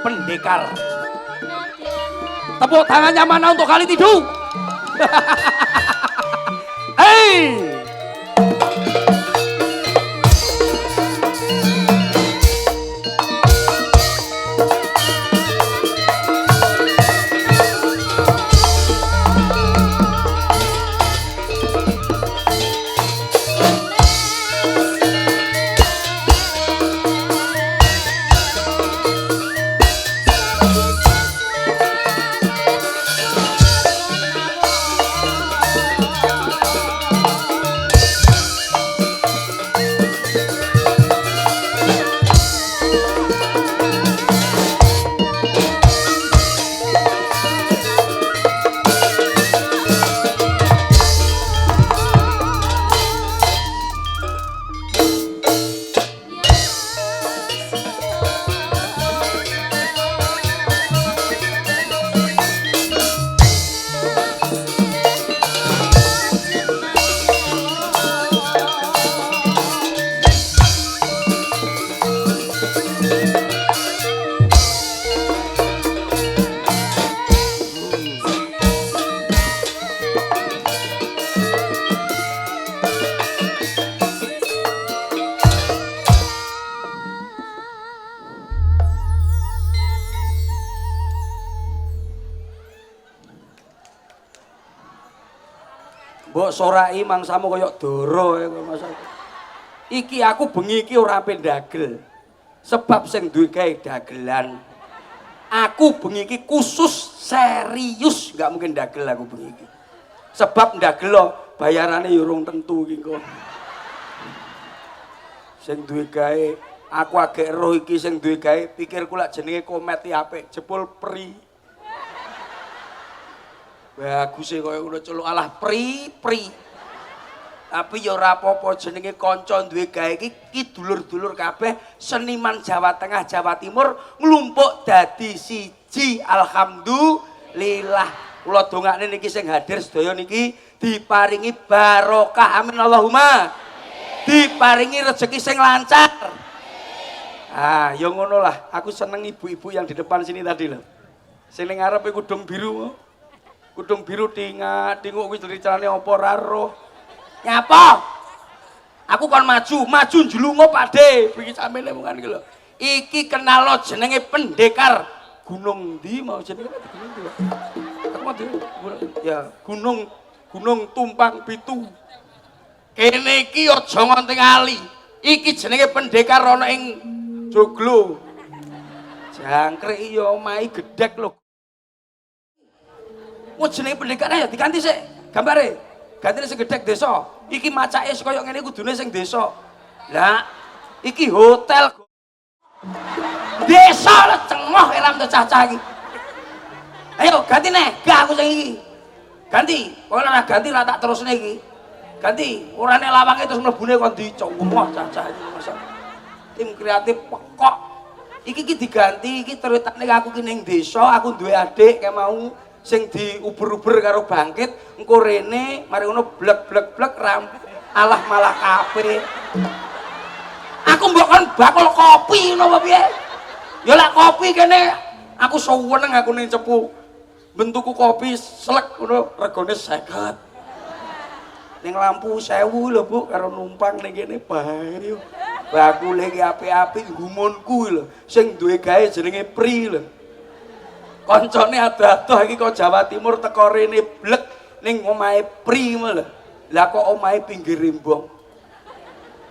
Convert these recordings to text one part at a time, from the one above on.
Pendekar. Tepuk tangannya mana untuk kali tidur? Hei! Mbok sorai mangsamu kaya doro Mas. Iki aku bengi iki ora ape ndagel. Sebab sing duwe gawe dagelan. Aku bengi iki khusus serius enggak mungkin ndagel aku bengi iki. Sebab ndagel bayarane ya urung tentu iki kok. Sing duwe gawe aku agek roh iki sing duwe gawe pikirku lak jenenge komet apik jebul pri. Bagus e kaya ngono celuk alah pri. Tapi ya ora apa-apa jenenge kanca duwe gawe iki dulur-dulur kabeh seniman Jawa Tengah Jawa Timur nglumpuk dadi siji alhamdulillah. Kula dongakne niki sing hadir sedaya niki diparingi barokah amin Allahumma. Diparingi rezeki sing lancar. Ah, ya ngono lah. Aku seneng ibu-ibu yang di depan sini tadi lho. Sing ning ngarepe kudung biru. Kudung biru tinguk kuwi carane apa ora roh. Nyapa? Aku kon maju njlungo Pakde. Iki sampeyan mungan iki lho. Iki kenal lo jenenge pendekar gunung ndi mau jenenge gunung ndi? Ya, gunung Tumpang Pitu. Kene iki aja ngonting ali. Iki jenenge pendekar ana ing Joglo. Jangkrik ya omahe gedhek lho. Wah jenenge pendekar ya diganti sik gambare. Gantine sing gedhek desa. Iki macake kaya ngene kudune sing desa. Lah iki hotel. Desa lho cengoh elam cah-cah iki. Ayo gantine, gak aku sing iki. Ganti. Pokoke ora ganti ora tak terusne iki. Ganti, orane lawange terus mlebune kon dicowoh cah-cah iki masa. Tim kreatif pekok. Iki diganti, iki ceritane aku ki ning desa, aku duwe adik kayak mau sing diuber-uber karo bangkit engko rene mari ngono blek rampung alah malah kabeh. Aku mbok kon bakul kopi ngono apa piye? Ya lak kopi kene aku seneng aku ning cepu. Bentuku kopi selek ngono regane 50. Ning lampu 1000 lho Bu karo numpang ning kene bae. Bakule iki apik-apik gumunku lho sing duwe gawe jenenge Pri lho. Koncone adoh-adoh iki kok Jawa Timur teko rene blek ning omahe Pri lho. Lah kok omahe pinggir rembong.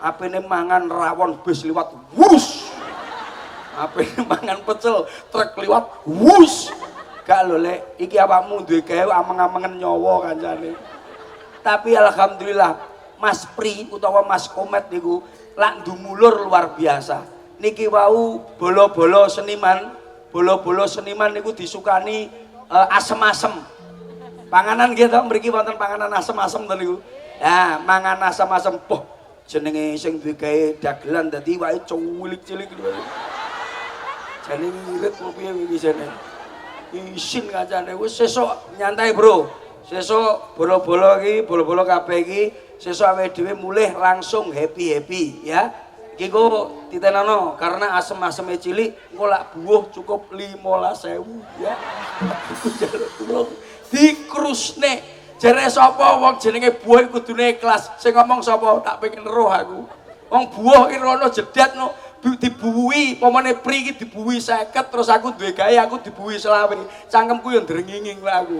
Apene mangan rawon bis liwat wus. Apene mangan pecel truk liwat wus. Gak lho Lek, iki awakmu duwe gawe ameng-amengen nyawa kancane. Tapi alhamdulillah Mas Pri utawa Mas Komet niku lak ndumulur luar biasa. Niki wau bolo-bolo seniman niku disukani asem-asem. Panganan nggih to mriki wonten panganan asem-asem to niku. Nah, mangan asem-asem poh jenenge sing duwe gawe dagelan dadi wae cilik-cilik lho. Jane ngirit opo piye iki jane. Isin kancane wis sesuk nyantai, Bro. Sesuk bolo-bolo iki, bolo-bolo kabeh iki sesuk awake dhewe mulih langsung happy-happy ya. Iki engko titenano karena asem-aseme cilik engko lak buah cukup 15.000 ya. Aku njaluk tulung dikrusne. Jare sapa wong jenenge buah kudune ikhlas. Sing ngomong sapa tak pengen roh aku. Wong buah iki rono jedat no dibuwi, pamane pri iki dibuwi 50 terus aku duwe gawe aku dibuwi 20. Cangkemku yo ndrenginging lah aku.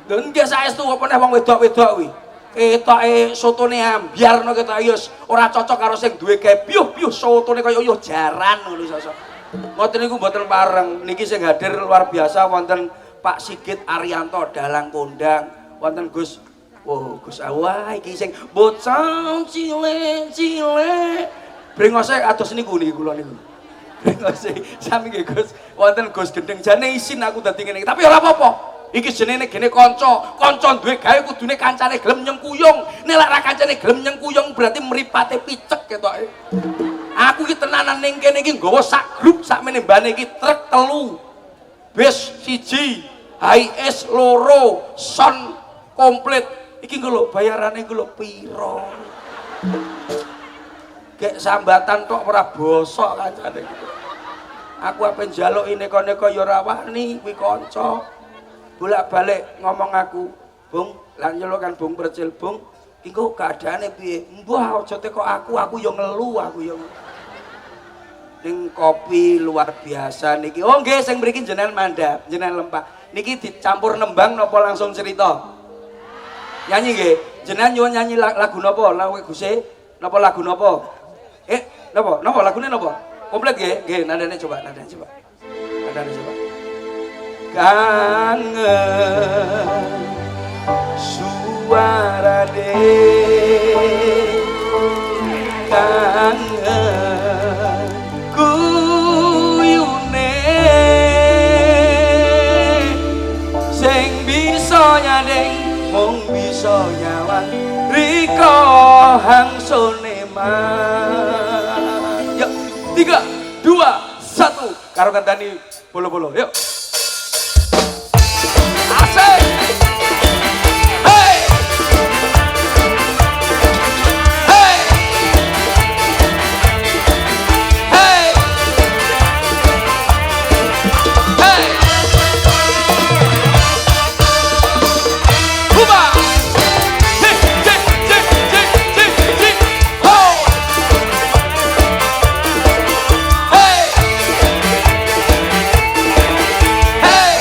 Lho nggih saestu apa neh wong wedok-wedok kuwi. Ketoke sotone ambyarno ketok yo ora cocok karo sing duwe gawe piuh-piuh sotone kaya yo jaran ngono sosok. Ngoten niku mboten pareng. Niki sing hadir luar biasa wonten Pak Sigit Arianto dalang kondang, wonten Gus Gus Awah iki sing bocah cilik-cilik. Brengose atus niku kula niku. Brengose sami nggih Gus. Wonten Gus Gendeng jane isin aku dadi ngene. Tapi ora apa-apa. Iki jenenge gene kanca duwe gawe kudune kancane gelem nyengkuyung. Nek lak ra kancane gelem nyengkuyung berarti mripate picek ketoke. Aku iki tenanan ning kene iki nggawa sak grup sakmene mbane iki truk 3. Bis 1, HIS 2, son komplit. Iki lho bayarane lho piro. Gek sambatan tok ora bosok kancane. Aku ape njaluk neko-neko ya ora wani kuwi kanca. Bolak-balik ngomong aku, Bung, lan nyelukan Bung Percil, Bung, iku keadaane piye? Mbah aja teko aku yo ngelu aku yo. Ning kopi luar biasa niki. Oh nggih sing mriki jenengan mandhap, jenengan lempak. Niki dicampur nembang napa langsung cerita? Nyanyi nggih. Jenengan nyuwun nyanyi lagu napa? Lagu Guse napa lagu napa? Napa? Napa lagune napa? Komplit nggih? Nggih, nadane coba, nadane coba. Nadane coba. Kangen suarane, kangen guyune, sing bisa nyadeng mung bisa nyawan riko hangsone man. Yuk 3, 2, 1 karo kandani bolo-bolo yuk. Asik. Hey. Hey. Hey. Hey. Kuba. Tik tik tik tik tik tik. Ho. Hey. Hey.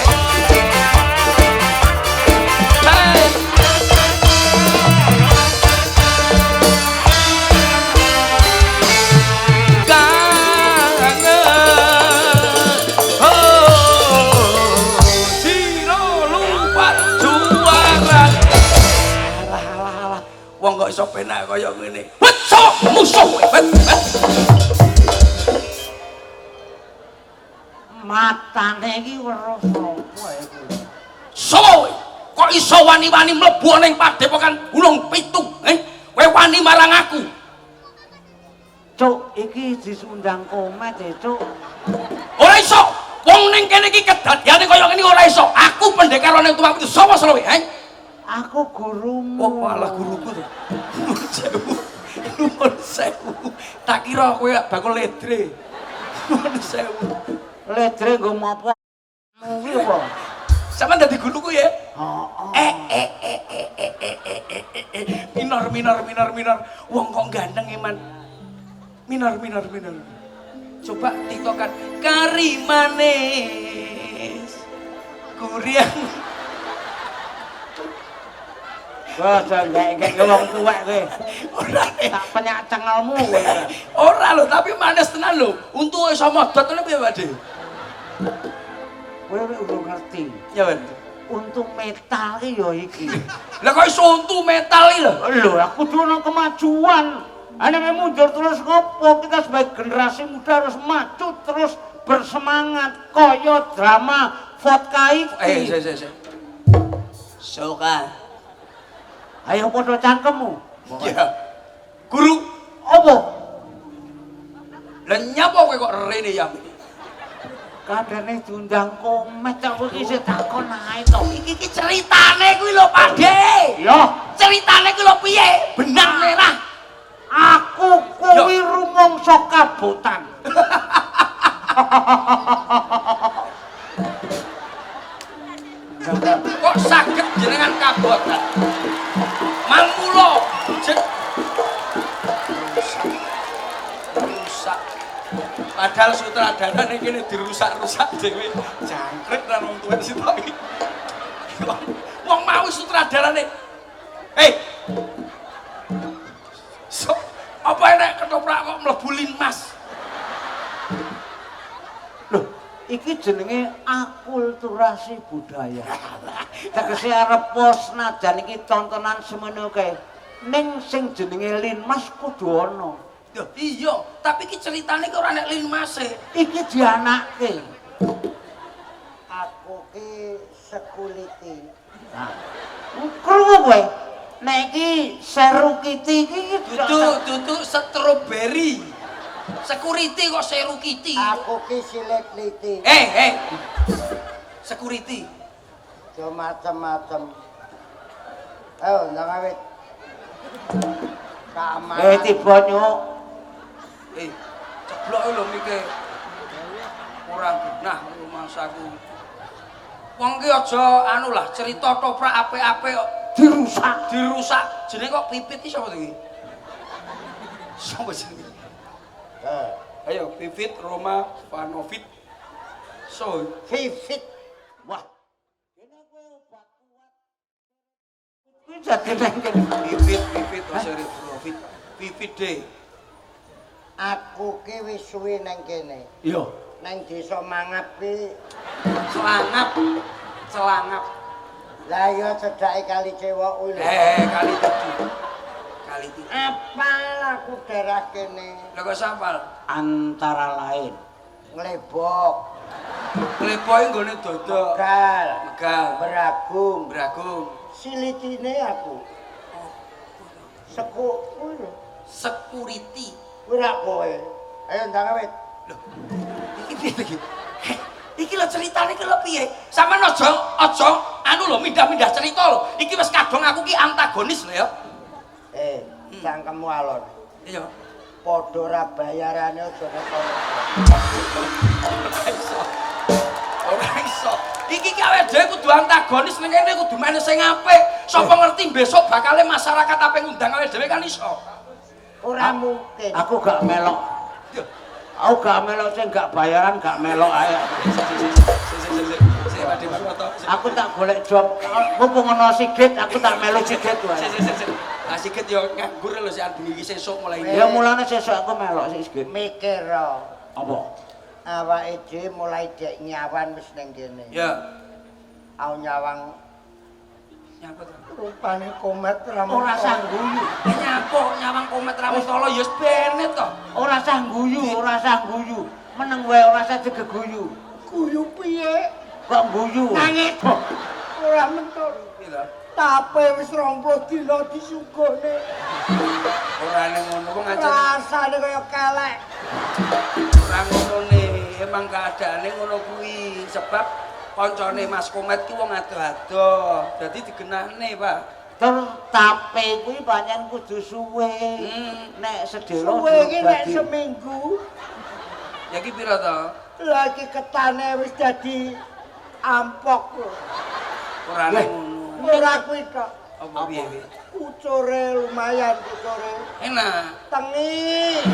Wong kok iso penak kaya ngene. Becok musuh. Matane iki weruh sapa iku? Sopo kok iso wani-wani mlebu ning Padepokan Gunung Pitu? Kowe wani marang aku. Cuk, iki disundang komet e, Cuk. Ora iso. Wong ning kene iki kedadiane kaya ngene ora iso. Aku pendekar ning Tumpang Pitu. Sapa selowe, Aku gurumu. Oh, malah guruku to. Nuwun sewu. Tak kira kowe bakul ledre. Nuwun sewu. Ledre nggo mopo? Kuwi apa? Sampeyan dadi guruku ya? Heeh. Minor. Wong kok ganteng eman. Minor. Coba tiktokan kari manis. Kuriang. Wah, gak wong tuwek kowe. Ora Tak penyak cengelmu kowe. ora lho, tapi manis tenan lho. Untu iso modot ngene piye, Pak De? Kowe urung ngerti. Ya, Pak. Untuk metal iki ya iki. Lah kok iso untu metal iki lho? Lho, aku kudu ono kemajuan. Ane mundur terus ngopo? Kita sebagai generasi muda harus maju terus bersemangat kaya drama vodka iki. Sik. Soka. Ayo padha cangkemmu. Ya. Guru, Apa? lah nyapa kowe kok rene ya? Kadane diundang komet kok iki sik takon ae to. Iki ceritane kuwi lho, Pak De. Yo, Ceritane kuwi lho piye? Benang merah. aku kuwi mungsa kabotan. Kok saged jenengan kabotan? Mangmulo rusak. Padahal sutradara ning kene dirusak-rusak dhewe. Jangkrik lan wong tuwek sitok iki. Wong mau sutradarane. Hei. So, apa enek ketoprak kok mlebu linmas? Loh, iki jenenge akulturasi budaya. Tegese arep pos najan iki tontonan semono kae. Ning sing jenenge linmas kudu ana. Yo iya, tapi iki ceritane kok ora nek linmase. Iki dianakke. Aku ki security. Nah, krungu kowe. Nek iki serukiti iki Duduk stroberi. Security kok serukiti. Aku ki silet-liti. Security. Yo macem-macem. Ayo ndang awit. Kamar. tiba nyuk. Ceblok lho mike. Kurang genah rumangsaku. Wong ki aja anu lah cerita toprak apik-apik kok dirusak. Jenenge kok Pipit iki sapa iki? Sapa jenenge? Ayo Pipit Roma Panovic. So, Vivit. Wah. Kene kowe obat kuat. Kuwi jane nang kene. Pipit Oseri Panovic. Pipit deh. Aku ki wis suwe nang kene. Iya. Nang desa Mangap ki Celangap. lah ya cedhake kali Cewok kuwi lho. Kali 7. Kali 3. Apal aku daerah kene. Lha kok sapal? Antara lain Nglebok, Klepoe nggone dodok. Megal. Beragung. Silitine aku. Seku kuwi lho. Security. Kuwi ra kowe. Ayo ndang awit. Loh. Iki piye iki? Iki lho ceritane ki lho piye? Sampeyan aja anu lho mindah-mindah cerita lho. Iki wis kadung aku ki antagonis lho ya. Cangkemmu alon. Iya. Padha ra bayarane aja neko. Ora iso. Iki ki awake dhewe kudu antagonis ning kene kudu meneh sing apik. Sapa ngerti besok bakale masyarakat apa ngundang awake dhewe kan iso. Ora mungkin. aku gak melok. Aku gak melok sing gak bayaran gak melok ae. Sik Pak Dewan foto. Aku tak golek job. Mumpung ana sigit aku tak melu sigit wae. Sik. Sikit yo nganggur lho sik bengi iki sesuk mulai. Ya mulane sesuk aku melok sigit. Mikir Apa? awake dhewe mulai dek nyawan wis ning kene. Ya. Aku nyawang Nyaput. rupane komet Ora sangguyu. Nyawang komet Ramontolo ya wis benet to. Ora sangguyu. Meneng wae ora usah digeguyu. guyu piye? Kok guyu? Nangis. Ora mentul. Piye to? Tape wis 20 dina disugone. Ora ning ngono kok ngancen. Rasane kaya kelek. Ora ngono ne, emang keadaane ngono kuwi sebab koncone Mas Komet ki wong ado-ado. Dadi digenahne, Pak. Terus tape kuwi pancen kudu suwe. Nek sedelo Suwe iki nek seminggu. Ya ki pira to? Lagi ketane wis dadi ampok lho. Ora ning ngono. Ora kuwi tok. Apa piye? Kucure lumayan kucure. Enak. Tengi.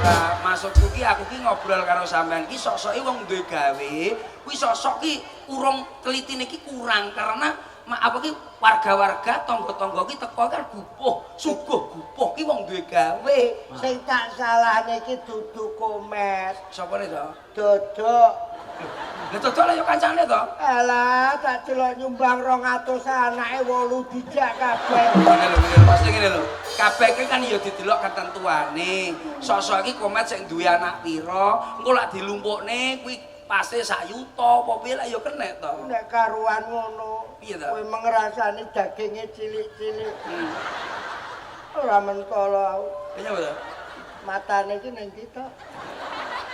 Lah maksudku ki aku ki ngobrol karo sampean ki sok-soke wong duwe gawe, kuwi sok-sok ki urung telitine ki kurang karena apa ki warga-warga tangga-tangga ki teko kan gupuh, suguh gupuh ki wong duwe gawe. Sing tak salahne iki dudu Komet. Sopane to? Dodok. Lah dodok lah yo kancane to. Alah, tak celok nyumbang 200 anake 8 dijak kabeh. Ngene lho, mesti ngene lho. Kabeh ki kan ya didelok ketentuane. Sok-sok iki Komet sing duwe anak pira, engko lak dilumpukne kuwi pase sak yuta apa piye lak ya kenek to. Nek karuan ngono, Piye to? kowe mengrasani daginge cilik-cilik. Ora mentolo aku. Iya betul. Matane iki ning kita.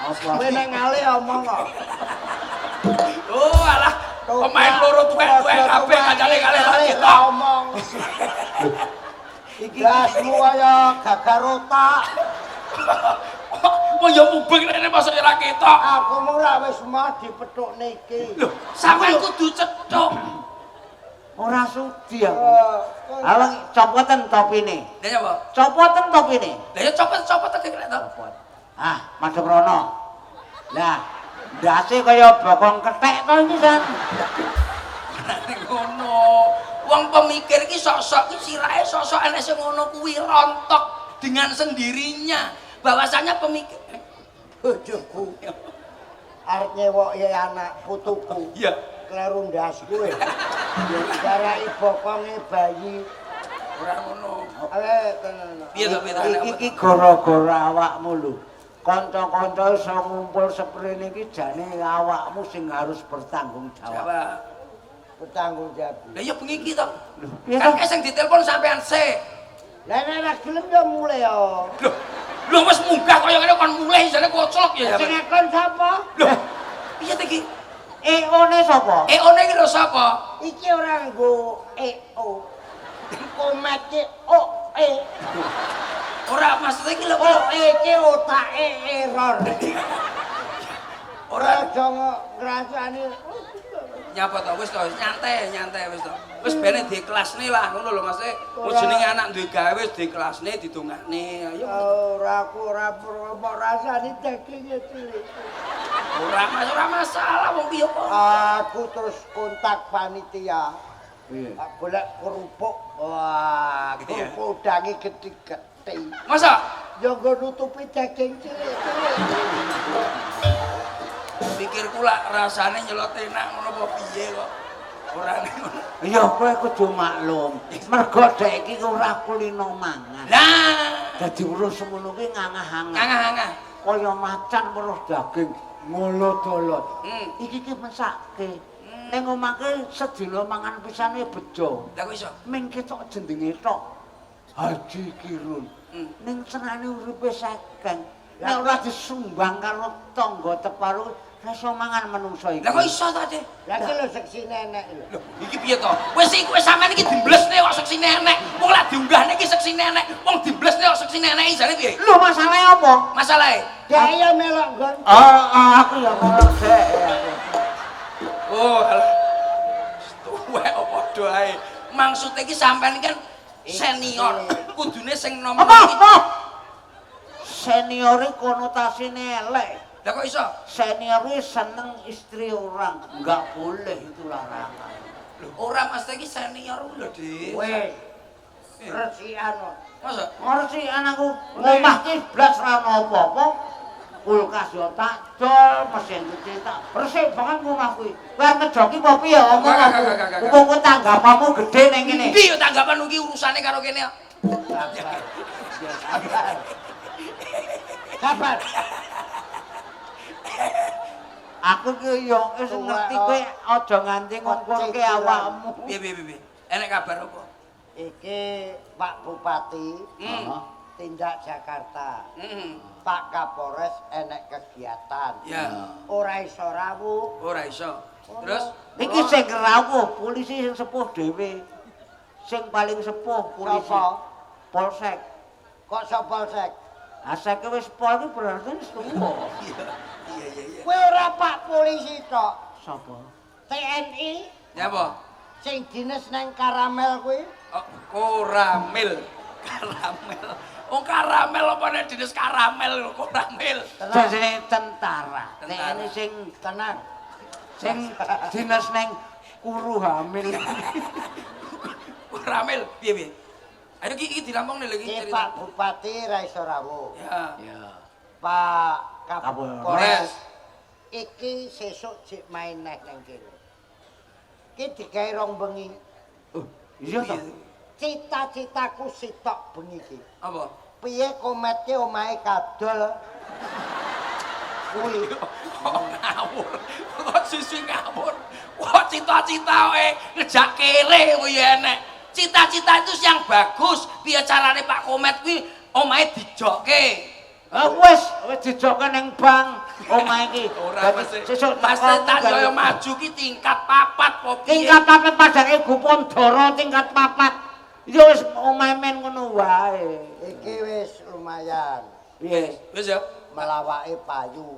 Apa? Kowe nek ngale omong kok. Oh alah, pemain loro tuwek-tuwek kabeh kancane kalih lagi to. Omong. Iki gasmu kaya gagar otak. Mau ya mubeng rene masa ora ketok. Aku mula wis mah dipethuk niki. Lho, sampean kudu cethuk. Ora sudi aku. Alang copoten topine. Lah ya apa? Copoten topine. Lah ya copot-copot iki kena to. Copot. Ah, Madep Rono. Lah, ndase kaya bokong kethek to iki, San. Ngono. Wong pemikir iki sok-sok iki sirahe sok-sok enek sing ngono kuwi rontok dengan sendirinya. Bahwasanya pemikir Bojoku. Arep nyewok ya anak putuku. Iya. Kleru ndas kuwe. Darake bokonge bayi. Ora ngono. Tenan. Piye to piye Iki gara-gara awakmu lho. Kanca-kanca iso ngumpul seprene iki jane awakmu sing harus bertanggung jawab. Siapa? Bertanggung jawab. Lah ya bengi iki to. Piye Kan to? sing ditelepon sampean sik. Lah nek ora gelem ya mulai ya. Lho wis munggah kaya ngene kon mulai jane koclok ya. Sing ngakon sapa? Lho, piye to iki? EO-ne sapa? EO-ne iki lho sapa? Iki ora nggo EO. Komate OE. Ora maksud iki lho. OE iki otake error. Ora aja ngrasani. Nyapa to wis to nyantai wis to. Wis bene dikelasne lah ngono lho Mas. Wis jenenge anak duwe gawe wis dikelasne didongakne. Ayo. Ora aku ora rasani daginge cilik. Ora masalah wong piye kok. Aku terus kontak panitia. Piye? Golek kerupuk. Wah, kerupuk udange gede-gede. Masa Ya nggo nutupi daging cilik-cilik. pikirku lah rasane nyelot enak ngono apa piye kok. Ora ngono. Ya kowe kudu maklum. Mergo dek iki ora kulino mangan. Lah, Dadi urus semono kuwi ngangah-angah. angah-angah. Kaya macan weruh daging ngolot-olot. Iki ki mesake. Ning omahke sedina mangan pisane bejo. Lah kok iso? Ming ketok jendenge tok. Haji Kirun. Ning senane uripe sekeng. Nek ora disumbang karo tangga teparo iso mangan menungso iki. Lah kok iso ta, Dik? Lah iki lho seksine enek lho. Lho, iki piye to? Wis iki wis sampean iki dimblesne kok seksine enek. Wong lak diunggahne iki seksine enek. Wong dimblesne kok seksine enek jane piye? Lho masalahe apa? Masalahe. Dek ya melok nggon. Aku ya melok sik. Oh, alah. Tuwek apa doae. Maksud iki sampean kan senior. Kudune sing nomor iki. Apa? Seniore konotasine elek. Lah kok iso? Senior wis seneng istri orang, enggak boleh itu larangan. Lho, ora Mas iki senior lho, Dik. Weh. Resikan. Masa? Ngerti anakku, omah ki blas ra ono apa-apa. Kulkas yo tak dol, mesin cuci tak bersih banget omah kuwi. Kowe arep ngejoki apa piye omong aku? Hukum tanggapanmu gede ning kene. Ndi yo tanggapan iki urusane karo kene ya. Sabar. Aku ki yo wis ngerti kowe aja nganti ngongkorke awakmu. Piye. Enek kabar apa? Iki Pak Bupati tindak Jakarta. Pak Kapolres enek kegiatan. Ya. Ora iso rawuh. Ora iso. Terus Iki sing rawuh polisi sing sepuh dhewe. Sing paling sepuh polisi. Sapa? Polsek. Kok sapa sek? Asake wis pol iki berarti wis tuwa. Iya. Kowe ora Pak polisi tok. Sapa? TNI Ya apa? sing dinas nang Karamel kuwi. Oh, Koramil. Karamel. Oh karamel apa nek dinas karamel koramil. Jenenge tentara. TNI sing Tenang. sing dinas neng kuru hamil. Koramil piye? Ayo iki dirampungne lho iki Iki cerita. Pak Bupati ra iso rawuh. Ya. Pak Kapolres. Kapolres iki sesuk jek main neh nang kene. Iki digawe rong bengi. Iya to. Cita-citaku sitok bengi iki. Apa? Piye kometke omahe kadol? Kuwi Kok ngawur. Kok sisi ngawur. Kok cita-cita wae ngejak kere kuwi enek. Cita-cita itu yang bagus. Piye carane Pak Komet kuwi omahe dijokke. Wis dijokke ning bank omah iki. Ora mesti. Sesuk Mas Tanjaya maju ki tingkat 4 po piye? tingkat 4 padake Gupondoro tingkat 4. Ya wis omah men ngono wae. iki wis lumayan. Piye? Wis ya. melawake payu.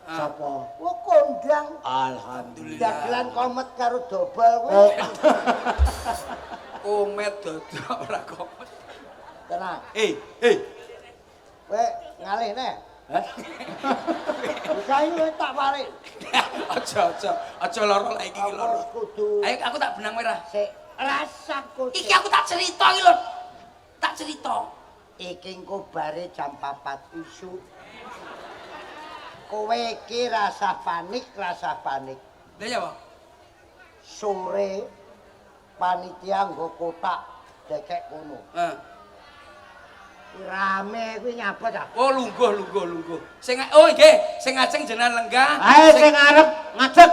Sapa? Oh kondang. Alhamdulillah. Dagelan komet karo dobel kuwi. Oh. Komet dodok ora komet. Tenang. Kowe ngalih neh. Hah? Saiki tak balik. Aja lara lek iki lara. Kudu. Ayo aku tak benang merah. Sik rasaku. Iki aku tak cerita iki lho. Tak cerita. Iki engko bare jam 4 isuk. Kowe iki rasa panik. Lah ya, Pak. Sore panitia nggo kotak dekek kono. Rame kuwi nyapa ta? Oh, lungguh. Sing nggih, sing ngajeng jenengan lenggah. Ae sing arep ngadeg.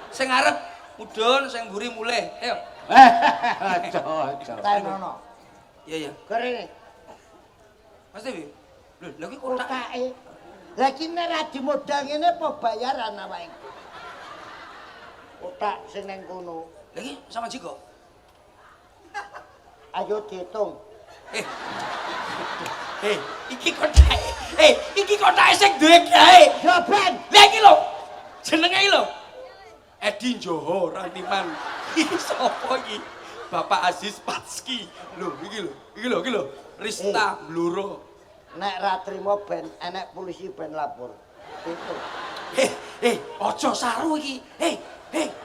Sing arep mudhun, sing mburi mulih. Ayo. Aja. Tenono. Iya. Kene Mas Dewi. Lho iki kotak. kotake. Lah iki nek ra dimodal ngene apa bayaran awake? Kotak sing nang kono. Lah iki sama Jiko. Ayo diitung. Iki kotake sing duwe gawe. Yo Ben, Lah iki lho. Jenenge iki lho. Edi Joho Rantiman. Iki sapa iki? Bapak Aziz Patski. Lho, iki lho. Rista Bluro. nek ra trimo ben enek polisi ben lapor. Itu. Aja saru iki.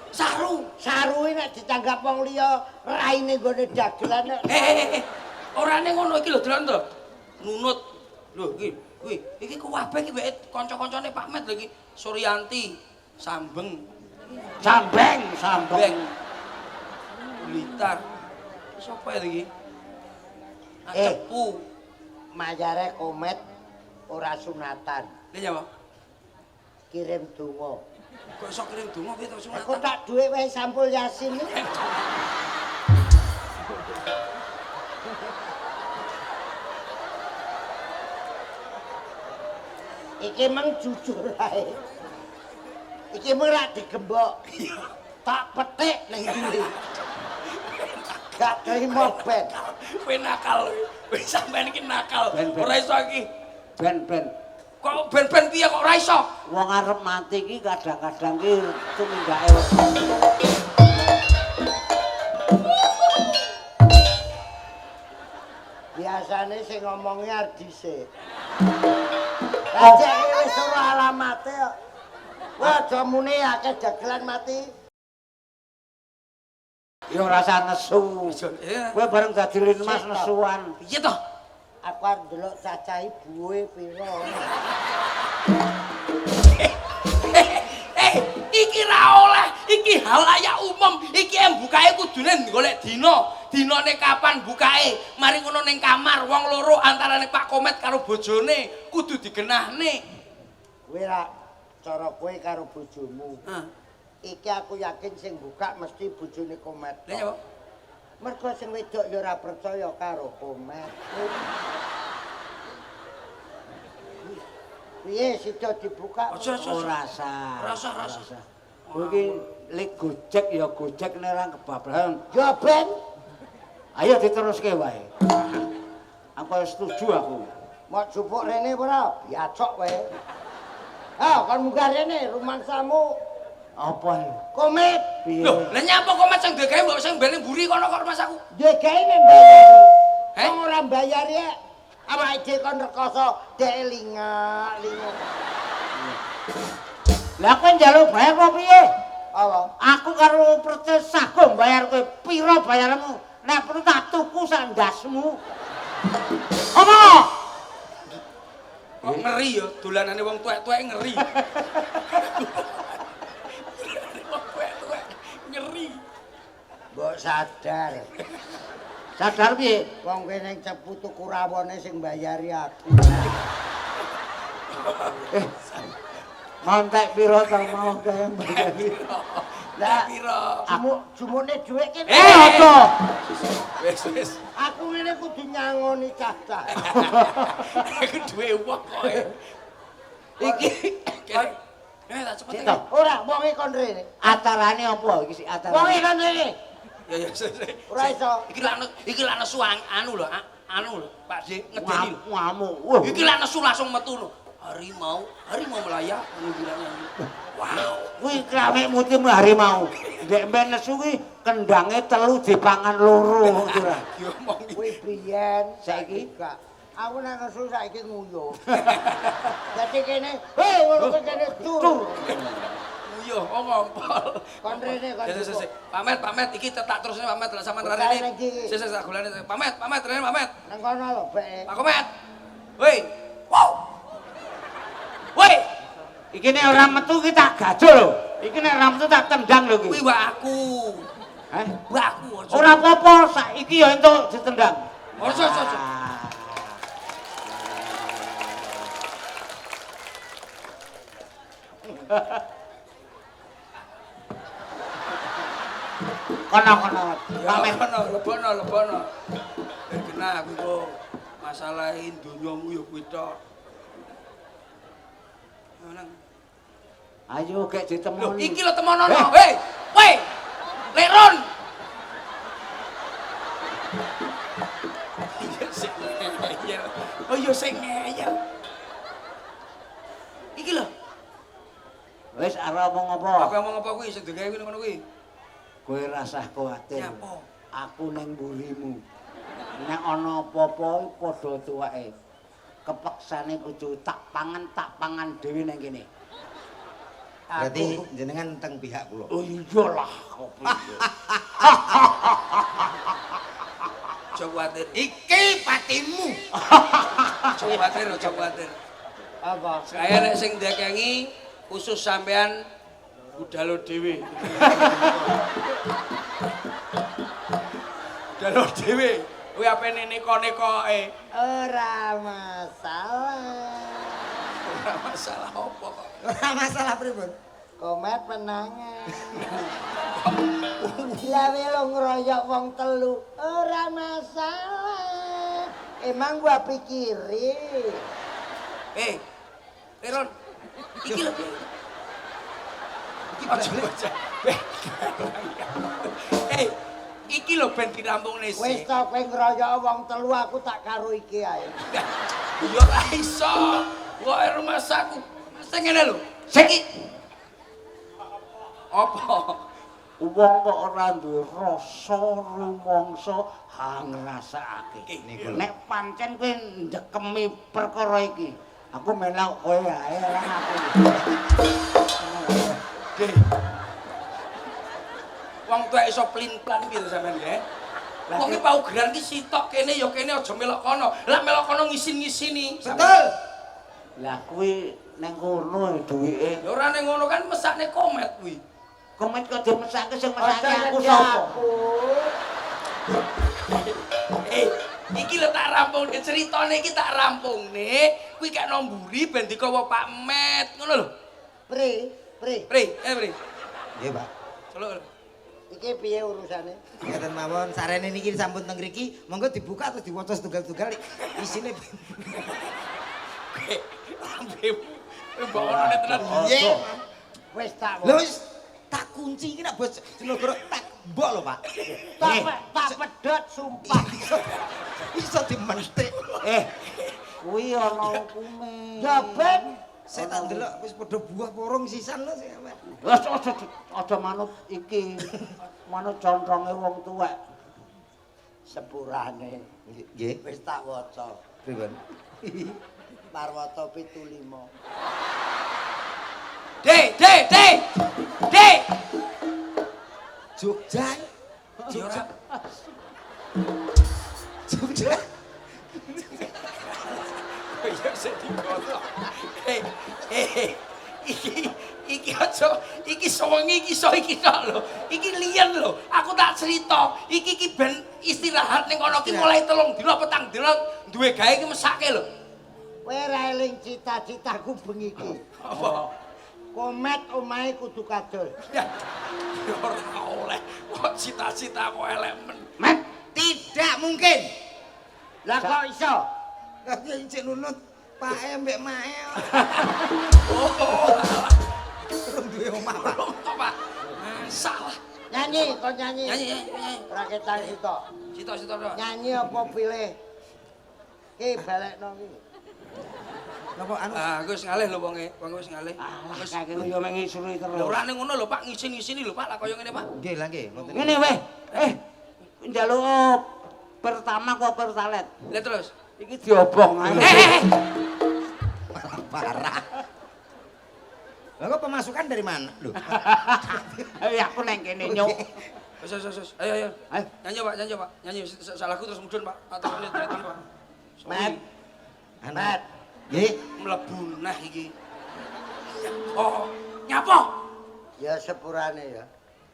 Saru. Saru nek ditanggap wong liya raine nggone dagelan. Orane ngono iki lho delon to. Nunut. Lho iki kuwabe iki wek kanca-kancane Pak Met lho iki. Suryanti, Sambeng. Blitar. Sapa iki? Cepu. Mayare komet ora sunatan. Lha ya, Pak. Kirim donga. Kok iso kirim donga piye to sunatan? Aku tak duwe wae sampul Yasin. Iki meng jujur ae. Iki meng ra digembok. Tak petik ning ndi. Gak terima Ben. Kowe nakal. Kowe sampean iki nakal. Ben. Ora iso iki. Ben. Kok ben piye kok ora iso? Wong arep mati iki kadang-kadang ki tuminggake Biasane sing ngomongi Ardise. Aja wis ora alamate kok. Wah, aja muni akeh dagelan mati. ya rasa nesu. Kowe bareng dadi Linmas nesuan. Piye to? Aku arep ndelok cacahe buwe pira. Iki ra oleh, iki halayak umum, iki bukae kudune golek dina. Dinane kapan bukae? Mari ngono ning kamar wong loro antarane Pak Komet karo bojone kudu digenahne. Kowe ra cara kowe karo bojomu. Iki aku yakin sing buka mesti bojone Komet. Lah ya, Pak. Mergo sing wedok ya ora percaya karo Komet. Piye sida dibuka? Ora Rasa. Kowe iki lek gojek ya gojek nek ora kebablasan. Ya Ben, Ayo diteruske wae. Aku setuju aku. mau jupuk rene ora? Biacok wae. Kon munggah rene rumangsamu. Apa iki? Komet. Piye? Lho, lah nyapa Komet sing duwe gawe mbok sing bene mburi kono kok Mas aku. Duwe gawe nek bayari. Heh? Wong ora bayar ya. Awake dhewe kon rekoso dhek linga. Lah kowe njaluk bayar apa piye? Apa? Aku karo Pertis Sagung bayar kowe pira bayarmu? Nek perlu tak tuku sak ndasmu. Apa? Kok ngeri ya dolanane wong tuwek-tuwek ngeri. Wong tuwek-tuwek ngeri. Mbok sadar. Sadar piye? Wong kene cepu tuku rawone sing bayari aku. Montek pira to mau gawe bayari. Lah, Pira? jumune dhuwit kene. Aja. Wis. Aku ngene kudu nyangoni cacah. Aku duwe wong kok. Iki kene tak cepet. Cito. Ora, wonge kon rene. Acarane apa iki sik acarane? Wonge kon rene. Ya. Ora iso. Iki lan nesu anu lho, anu lho, Pak D ngedeni lho. Ngamuk. Wah, Iki lek nesu langsung metu lho. Harimau melayang ngono bilangnya. Wow. kuwi kramik mutimu harimau. Ndek mben nesu kuwi kendange telu dipangan loro ngono ra. Yo omong iki. Kuwi biyen Saiki? gak. Aku nang nesu saiki nguyuh. Dadi kene, hei ngono kuwi kene tur. Yo ngompol. Kon rene kon. Sik. Pamit iki tak terusne pamit lek sampean Bukan rene. lagi. Sik golane pamit rene pamit. Nang kono lho, Bek. Pak Komet. Woi. Wow. Woi. Iki nek ora metu ki tak gajul lho. Iki nek ora metu tak tendang lho Kuwi iki. mbakku. Heh? Mbakku aja. Ora apa-apa, saiki ya entuk ditendang. Ojo. Kono-kono. Pamit lebono. Ben kena aku kok masalahin donyamu ya kuwi tok. Nang. Ayo gek Lho, ditemoni. iki lho temonono. Woi. Leron. Iya sing ngeyel. Oh iya sing ngeyel. Iki lho. Wis arep ngomong apa? Aku ngomong apa kuwi sing digawe kuwi ngono kuwi. Kowe rasah kuwatir. Nyapa? Aku ning mburimu. Nek ana apa-apa padha tuweke. Kepeksane kudu tak pangan dhewe ning kene. Berarti jenengan teng pihak kula. Oh iyalah kopi. Aja kuwatir. Iki patimu. Aja kuwatir. Apa? Saya nek sing dakengi khusus sampean Udalo dhewe. Udalo dhewe. Kuwi apene neko-nekoke. Ora masalah. Ora masalah apa kok. Ora masalah pripun? Komet menangan. Lawe lo ngeroyok wong telu. Ora masalah. Emang gua pikirin. Ron. Iki lho. Iki baca. Iki lho ben dirampungne Wis sik. to kowe ngeroyok wong telu aku tak karo iki ae. Yo ora iso. Kok rumah saku. Sing ngene lho. Siki Apa? wong kok ora duwe rasa rumangsa ngrasakake. Nek pancen kowe ndekemi perkara iki, aku melok kowe ae lan aku. Nggih. Wong tuwek iso plin-plan piye to sampean nggih? Wong iki paugeran iki sitok kene ya kene aja melok kono. Lah melok kono ngisin-ngisini. Betul. Lah kuwi ning kono duwike. Ya ora ning ngono kan mesakne komet kuwi. Komet kok dimesake sing mesake aku sapa? Iki lho tak rampungne critane iki tak rampungne. Kuwi kek nomburi ben dikawa Pak Met, ngono lho. Pri. Pri. Nggih, Pak. Celuk. Iki piye urusane? Ngeten mawon, sarene niki sampun teng mriki, monggo dibuka terus diwaca tunggal-tunggal isine. Ambemu. Mbok ono tenan. Nggih. Wis tak Lho wis tak kunci iki nek bos Jenogoro tak mbok lho, Pak. tak pedhot sumpah. Iso dimentik. Kuwi ana hukume. Ya ben Saya tak ndelok wis padha buah porong sisan lho sing awet. Wes aja manut iki. Manut contonge wong tuwek. sepurane. Nggih. Wis tak waca. Pripun? Marwata 75. Dek. Jogja. Jogja. Jogja. Ya sik dikono. Iki aja, iki sewengi iki iso iki tok lho. Iki liyen lho. Aku tak cerita, iki ben istirahat ning kono ki mulai 3 dina 4 dina duwe gawe ki mesake lho. Kowe ora eling cita-citaku bengi iki. Apa? Komet omahe kudu kadol. Ya ora oleh. Kok cita-cita kok elek men. Met, Tidak mungkin. Lah kok iso? Tapi cek nunut Pak mbek Mae. Terus duwe omah, Pak. Apa? Masalah. Nyanyi, kok nyanyi. Nyanyi. Raketan sitok. Cita-cita tok. Nyanyi apa pilih? Ki balekno ki. Napa anu? Ah, aku wis ngalih lho wonge wis ngalih. Wis kake yo mek ngisuri terus. Lho ora ning ngono lho Pak, ngisi-ngisini lho Pak, lah kaya ngene Pak. Nggih lah nggih, ngoten. Ngene weh. Njaluk pertama kok pertalet. Lah terus. Iki diobong ae. Parah. Lah kok pemasukan dari mana? Loh. Ya aku neng kene nyuk. Wis. Ayo. Ayo. Nyanyi Pak, Pak. Nyanyi salahku terus mudhun Pak. Atur cerita Pak. Mat. Anu. Mat. Nggih. Mlebu nah iki. Oh, nyapa? Ya sepurane ya.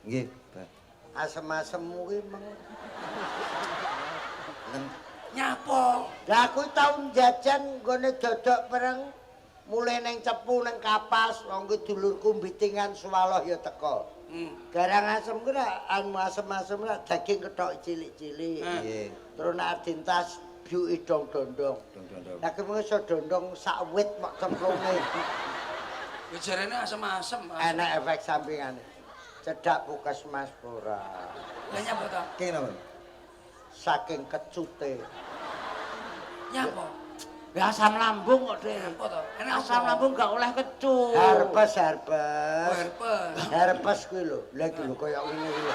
Nggih, Pak. Asem-asemmu ki meng. Nyapa? Lah aku tau jajan nggone dodok pereng mulai neng cepu neng kapas wong ki dulurku mbitingan swaloh ya teko. Garang asem ku rak anu asem-asem rak daging kethok cilik-cilik. Nggih. Terus nek dintas biuke dong-dondong. Dong-dong. Lah ki iso dondong sak wit mok cemplunge. Ya jarene asem-asem. Enak efek sampingane. Cedak puskesmas ora. Lah nyapa ta? Ki napa? Saking kecute. Nyapa? Ya asam lambung kok, Dik. Apa to? Enak Asam lambung gak oleh kecut. Herpes. Oh, herpes. Herpes kuwi lho. Lah iki lho koyo ngene iki lho.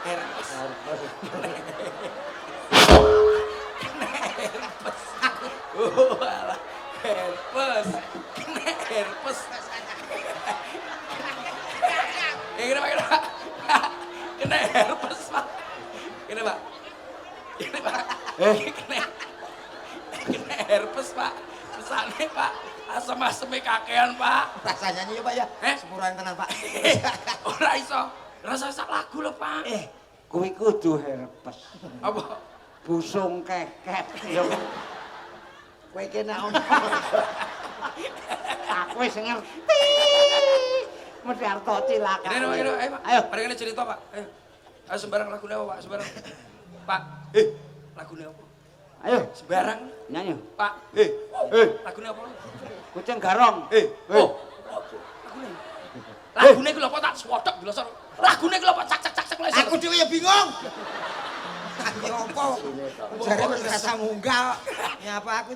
Herpes. Oh, alah. Herpes. Kena herpes. Kena Pak. Kena herpes, Pak. Kena Pak. Kena herpes, Pak. Pesane, Pak. Asem-aseme kakean, Pak. Rasa nyanyi ya, Pak ya. Sepurane tenan, Pak. Ora iso. Rasa sak lagu lho, Pak. Kuwi kudu herpes. Apa? Busung keket. Ya. Kowe iki nek Aku wis ngerti. Mesti arto cilaka. Ini ayo, Pak. Ayo. Mari kene cerita, Pak. Ayo. Ayo sembarang lagune apa, Pak? Sembarang. Pak. Lagune apa? Ayo Sembarang. nyanyi. Pak. Lagune apa? Kucing garong. Oh. Lagune. Lagune ku lho apa tak swodok glosor. Lagune ku lho apa cak lesor. Aku dhewe ya bingung. Iki opo? Jare wis rasa munggah. Nyapa aku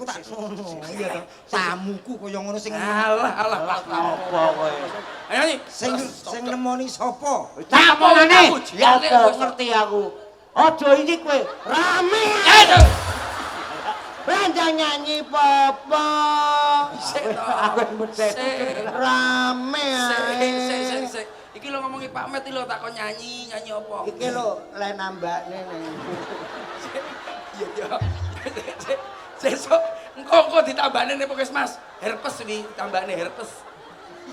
tak ngono. Iya to. Tamuku kaya ngono sing Alah, Pak. Apa kowe? Ayo nih. sing nemoni sapa? Capone. Ya, Apa ngerti aku. Aja iki kowe. Rame. Aduh. Ranjang nyanyi papa. Aku mbedhet. Rame ae. Sik. Iki lho ngomongi Pak Met lho takon nyanyi apa? Iki lho le nambakne ning. Iya. Sesuk engko ditambahne ning puskesmas. Herpes iki ditambahne herpes.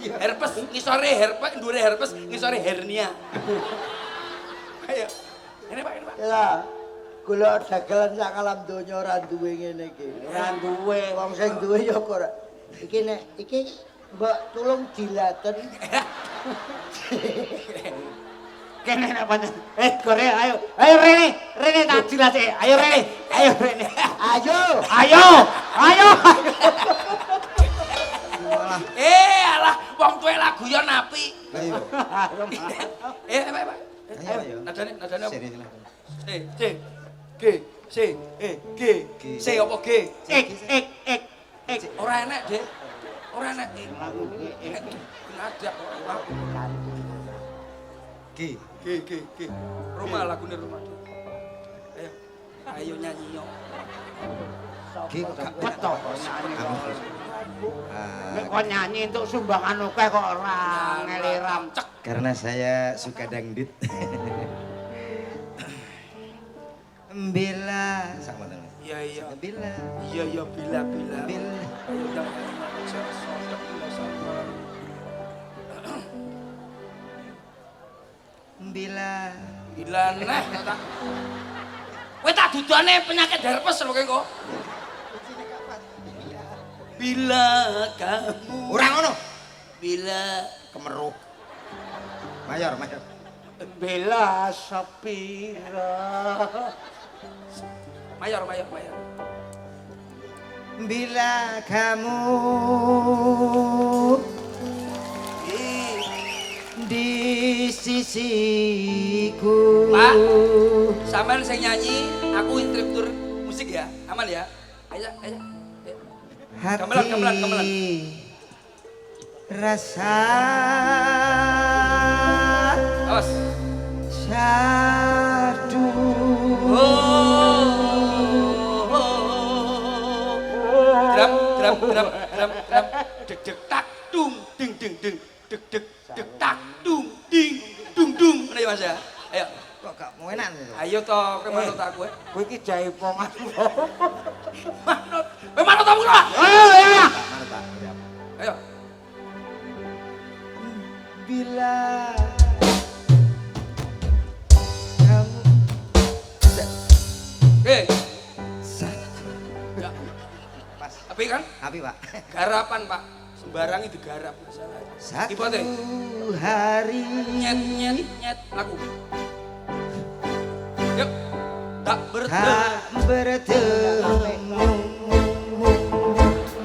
Herpes ngisore herpes, ndure herpes, ngisore hernia. Ayo. Ini Pak. Ya. Golek dagelan sak alam donya ora duwe ngene iki. Ora duwe. Wong sing duwe ya kok ora. Iki nek iki mbok tulung dilaten. Kene nek pancen. Gore ayo. Ayo Rene tak dilate. Ayo Rene. Ayo. Alah, wong tuwe lagu ya napi. Ayo. Pak. Ayo. Nadane apa? Sini. G apa G? Ik. Ora enek, Dik. Ora enek. Ngadak Ki. G. Rumah lagune rumah. Ayo nyanyi yo. Ki kok gak Beto nyanyi kok. Nek kok nyanyi entuk sumbangan akeh kok ora ngeliram. Karena saya suka dangdut. Bila sama teman. Iya. Bila. Iya bila. Bila. Bila neh tak. Kowe tak dudane penyakit herpes lho kowe kok. Bila kamu Ora ngono. bila Kemeruh. Mayor. Bela sepira. mayor. Bila kamu di sisiku. Pak, sampean sing nyanyi, aku instruktur musik ya. Aman ya? Ayo, ayo. Gamelan, gamelan, gamelan. Rasa Awas. syadu. Drum, drum, drum, drum, drum. Deg deg tak dung ding ding ding. Deg deg deg tak dung ding dung dung. Mana ya Mas ya? Ayo. Kok gak mau enak lho. Ayo toh, ke manut aku ya. Kowe iki jaipongan. Manut. Manut kamu lah. Ayo ya. Ayo. Bila kamu Eh. Ya. Pas. Tapi kan Api, Pak. garapan Pak. Sembarang itu garap masalah. satu Ipote. hari Nyet nyet nyet laku. Yuk. Tak bertemu. tak bertemu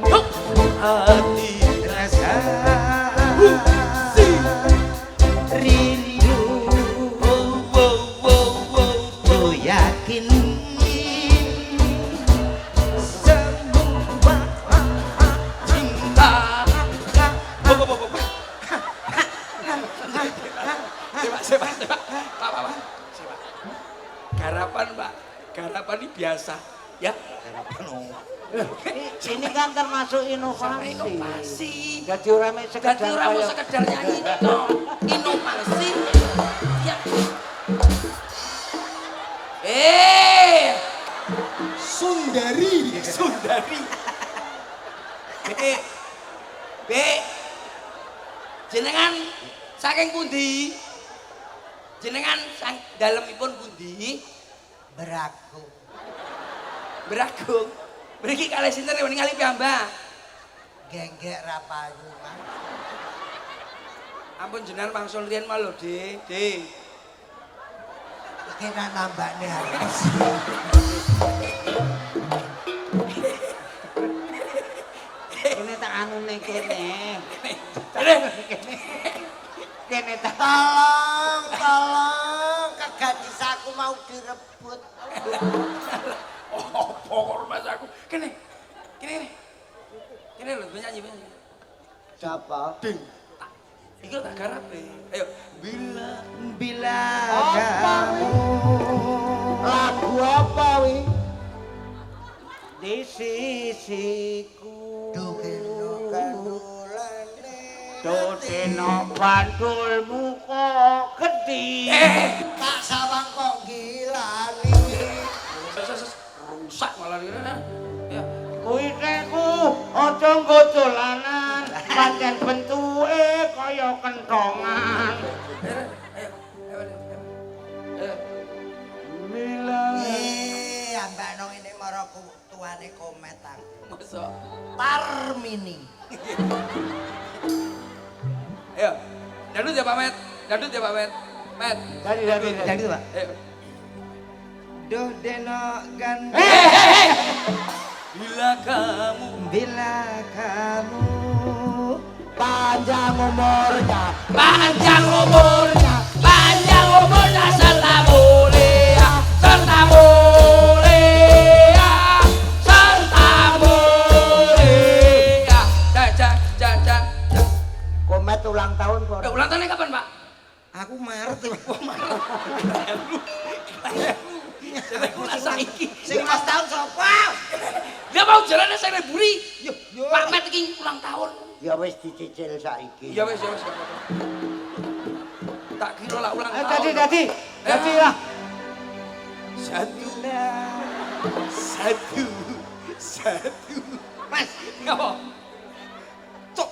Yuk. Hati rasa rindu. wow wow wow wow. Ku yakin semua Cinta. Sepak, sepak, sepak. Pak, Pak, Pak. Sepak. Garapan, Pak. Garapan ini biasa, ya. Ini kan termasuk inovasi. Inovasi. Jadi ora mek sekedar Ganti orang mau kaya- sekedar nyanyi toh. Inovasi. Ya. Sundari. Sundari. B. Jenengan saking pundi? Jenengan sang dalemipun pundi? Beraku. Beragung. Mriki kalih sinten mending kalih piyambak. Genggek rapayu Mas. Ampun jenengan mangsul riyen mah lho, Dik. Iki nak nambahne halus. Kene tak anune kene. Kene tak Tolong, kegadisanku mau direbut. Apa mas aku? Kene lho nyanyi. Siapa? Ding. Iki tak garap Ayo. Bila kamu lagu apa wi? di sisiku. Dukeno kandulane. Dodeno bandulmu kok gedhi. Tak sawang kok gilani. Rusak malah ini. Ya. Kuwi teku aja nggo dolanan, pancen bentuke kaya kenthongan. Ayo. Bila Ambak nang ini maraku tuane kometan. Masa. Tarmini. Ayo. Dangdut ya Pak Met. Dangdut ya Pak Met. Met. Jadi Pak. Ayo. Duh deno ganda. Bila kamu Bila kamu panjang umurnya. panjang umurnya serta mulia serta mulia ja. Komet ulang tahun kok. Ulang tahunnya kapan Pak? Aku Maret, Pak. Oh Maret. Ulang saiki. Sing 5 tahun sapa? Dia mau jalannya saya buri. Yo, yo. Pak Met iki ulang tahun. Ya wis dicicil saiki. Ya wis. Tak kira lah ulang tahun. Dadi lah. Satu. Mas, Apa? Cok.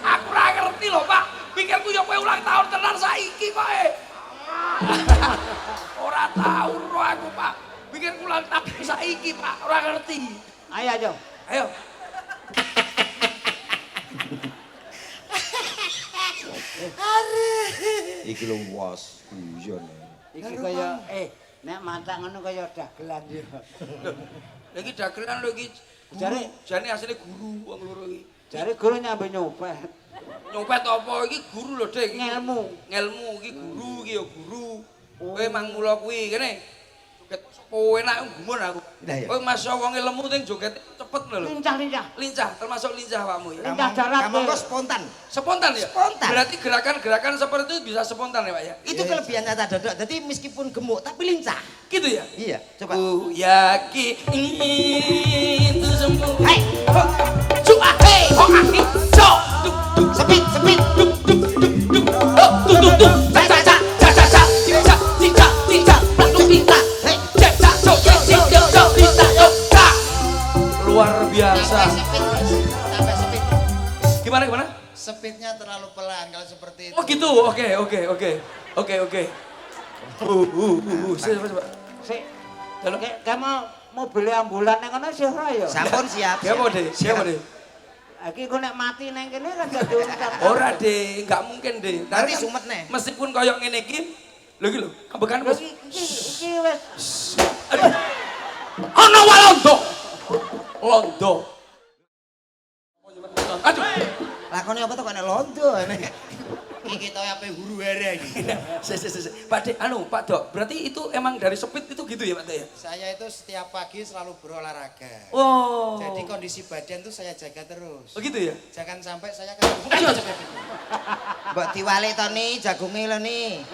Aku ora ngerti lho, Pak. Pikirku ya kowe ulang tahun tenan saiki kok. Ora tahu ro aku, Pak. Pikirku ulang tahun saiki, Pak. Ora ngerti. Ayo. Ayo. iki lho was guyon. Iki kaya nek mantak ngono kaya dagelan yo. Lagi dagelan lho iki. Jare jane asline guru wong loro iki. Jare guru nyampe nyopet. Nyopet apa iki guru lho, Dik. Ngelmu. Ngelmu iki guru iki ya guru. Kowe mang mula kuwi kene. Joget kowe enak gumun aku. Lah ya. Kowe masya wong ilmu sing joget cepet lho. Lincah-lincah. Lincah, termasuk lincah awakmu ya. Lincah darat. Kamu kok spontan. Spontan ya? Spontan. Berarti gerakan-gerakan seperti itu bisa spontan ya, Pak ya? Itu kelebihan Tata Dodok. Jadi meskipun gemuk tapi lincah. Gitu ya? Iya, coba. Ku yakin itu semua. Hai. Cuk ah, hei, ho ah, hi, cok. Duk duk Sepit, sepit. duk duk duk duk. Oh, duk duk duk. Ca ca ca ca ca ca. Cicak cicak cicak. Plak pinta. Hei, cek cak cok cek cek cok cok pinta cok cak. Luar biasa. Tambah sepit. Gimana gimana? Sepitnya terlalu pelan kalau seperti itu. Oh gitu. Oke. Coba. Sik. Kalau kamu mau beli ambulan nang kono sih ora ya? Sampun siap. Siapa deh? Siapa deh? Iki ku nek mati nang kene kan dadi urusan. Ora deh, nggak mungkin deh. Nanti sumet nih. Meskipun koyok ngene iki, lho iki lho, ambekan wis. Iki wis Ana walondo. Londo. Aduh. Lakone apa tuh kok nek londo ini. Iki toy ape huru hara iki. Pak Dek, Pak Dok, berarti itu emang dari sepit itu gitu ya Pak Dek ya? Saya itu setiap pagi selalu berolahraga. Oh. Jadi kondisi badan tuh saya jaga terus. Oh gitu ya? Jangan sampai saya kan. Mbok diwalik to ni jagunge lho ni.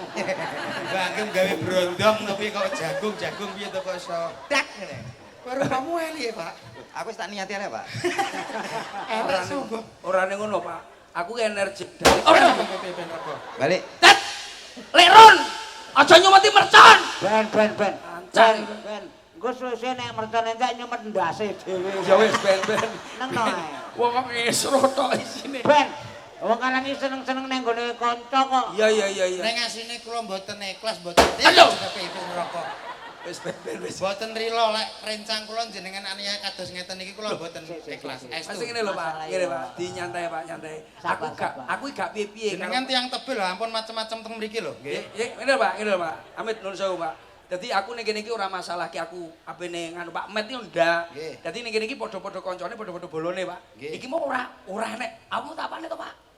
Bangkem gawe brondong tapi kok jagung piye to kok iso. Dak ngene. Baru kamu eli ya, Pak. Aku wis tak niati arek, Pak. Elek sungguh. Orane ngono Pak. Aku energi dari orang. Balik. Tet. Leron. Aja nyumati mercon. ben. Ancang. Ben. Gus wis nek mercon entek nyumet ndase dhewe. Ya wis ben. Nang ae. Wong kok ngesro tok isine. Ben. Wong kanane seneng-seneng nang gone kanca kok. Iya. Ning asine kula mboten ikhlas mboten. Aduh. Tapi ibu ngerokok. Wis ben wis. Mboten rila lek rencang kula jenengan aniaya kados ngeten iki kula mboten ikhlas. Pasti ngene lho Pak, ngene Pak, dinyantai Pak, nyantai. Aku gak piye-piye. Jenengan tiang tebel lho, ampun macem-macem teng mriki lho, nggih. Ngene lho Pak, Amit nuwun sewu Pak. Dadi aku ning kene iki ora masalah ki aku apene nganu Pak Met iki ndak. Dadi ning kene iki padha-padha kancane, padha-padha bolone Pak. Iki mau ora nek aku tak apane to Pak?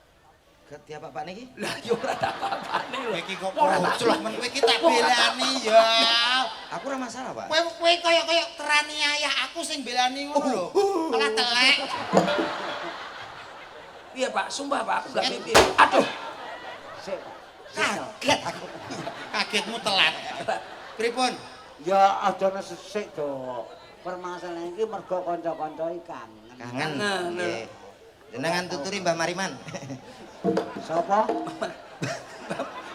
Ketia Pak niki? Lah yo ora tak apane lho. Iki kok boclok men kowe iki tak belani ya. Aku ora masalah, Pak. Kowe kaya teraniaya aku sing belani ngono lho. Malah telek. Iya Pak, sumpah Pak, aku gak piye. Aduh. Sik. Kaget aku. Kagetmu telat. Pripun? Ya aja sesik to. Permasalahan iki mergo kanca-kanca iki kangen. Kangen. Nah. Nggih. Jenengan tuturi Mbah Mariman. Sapa?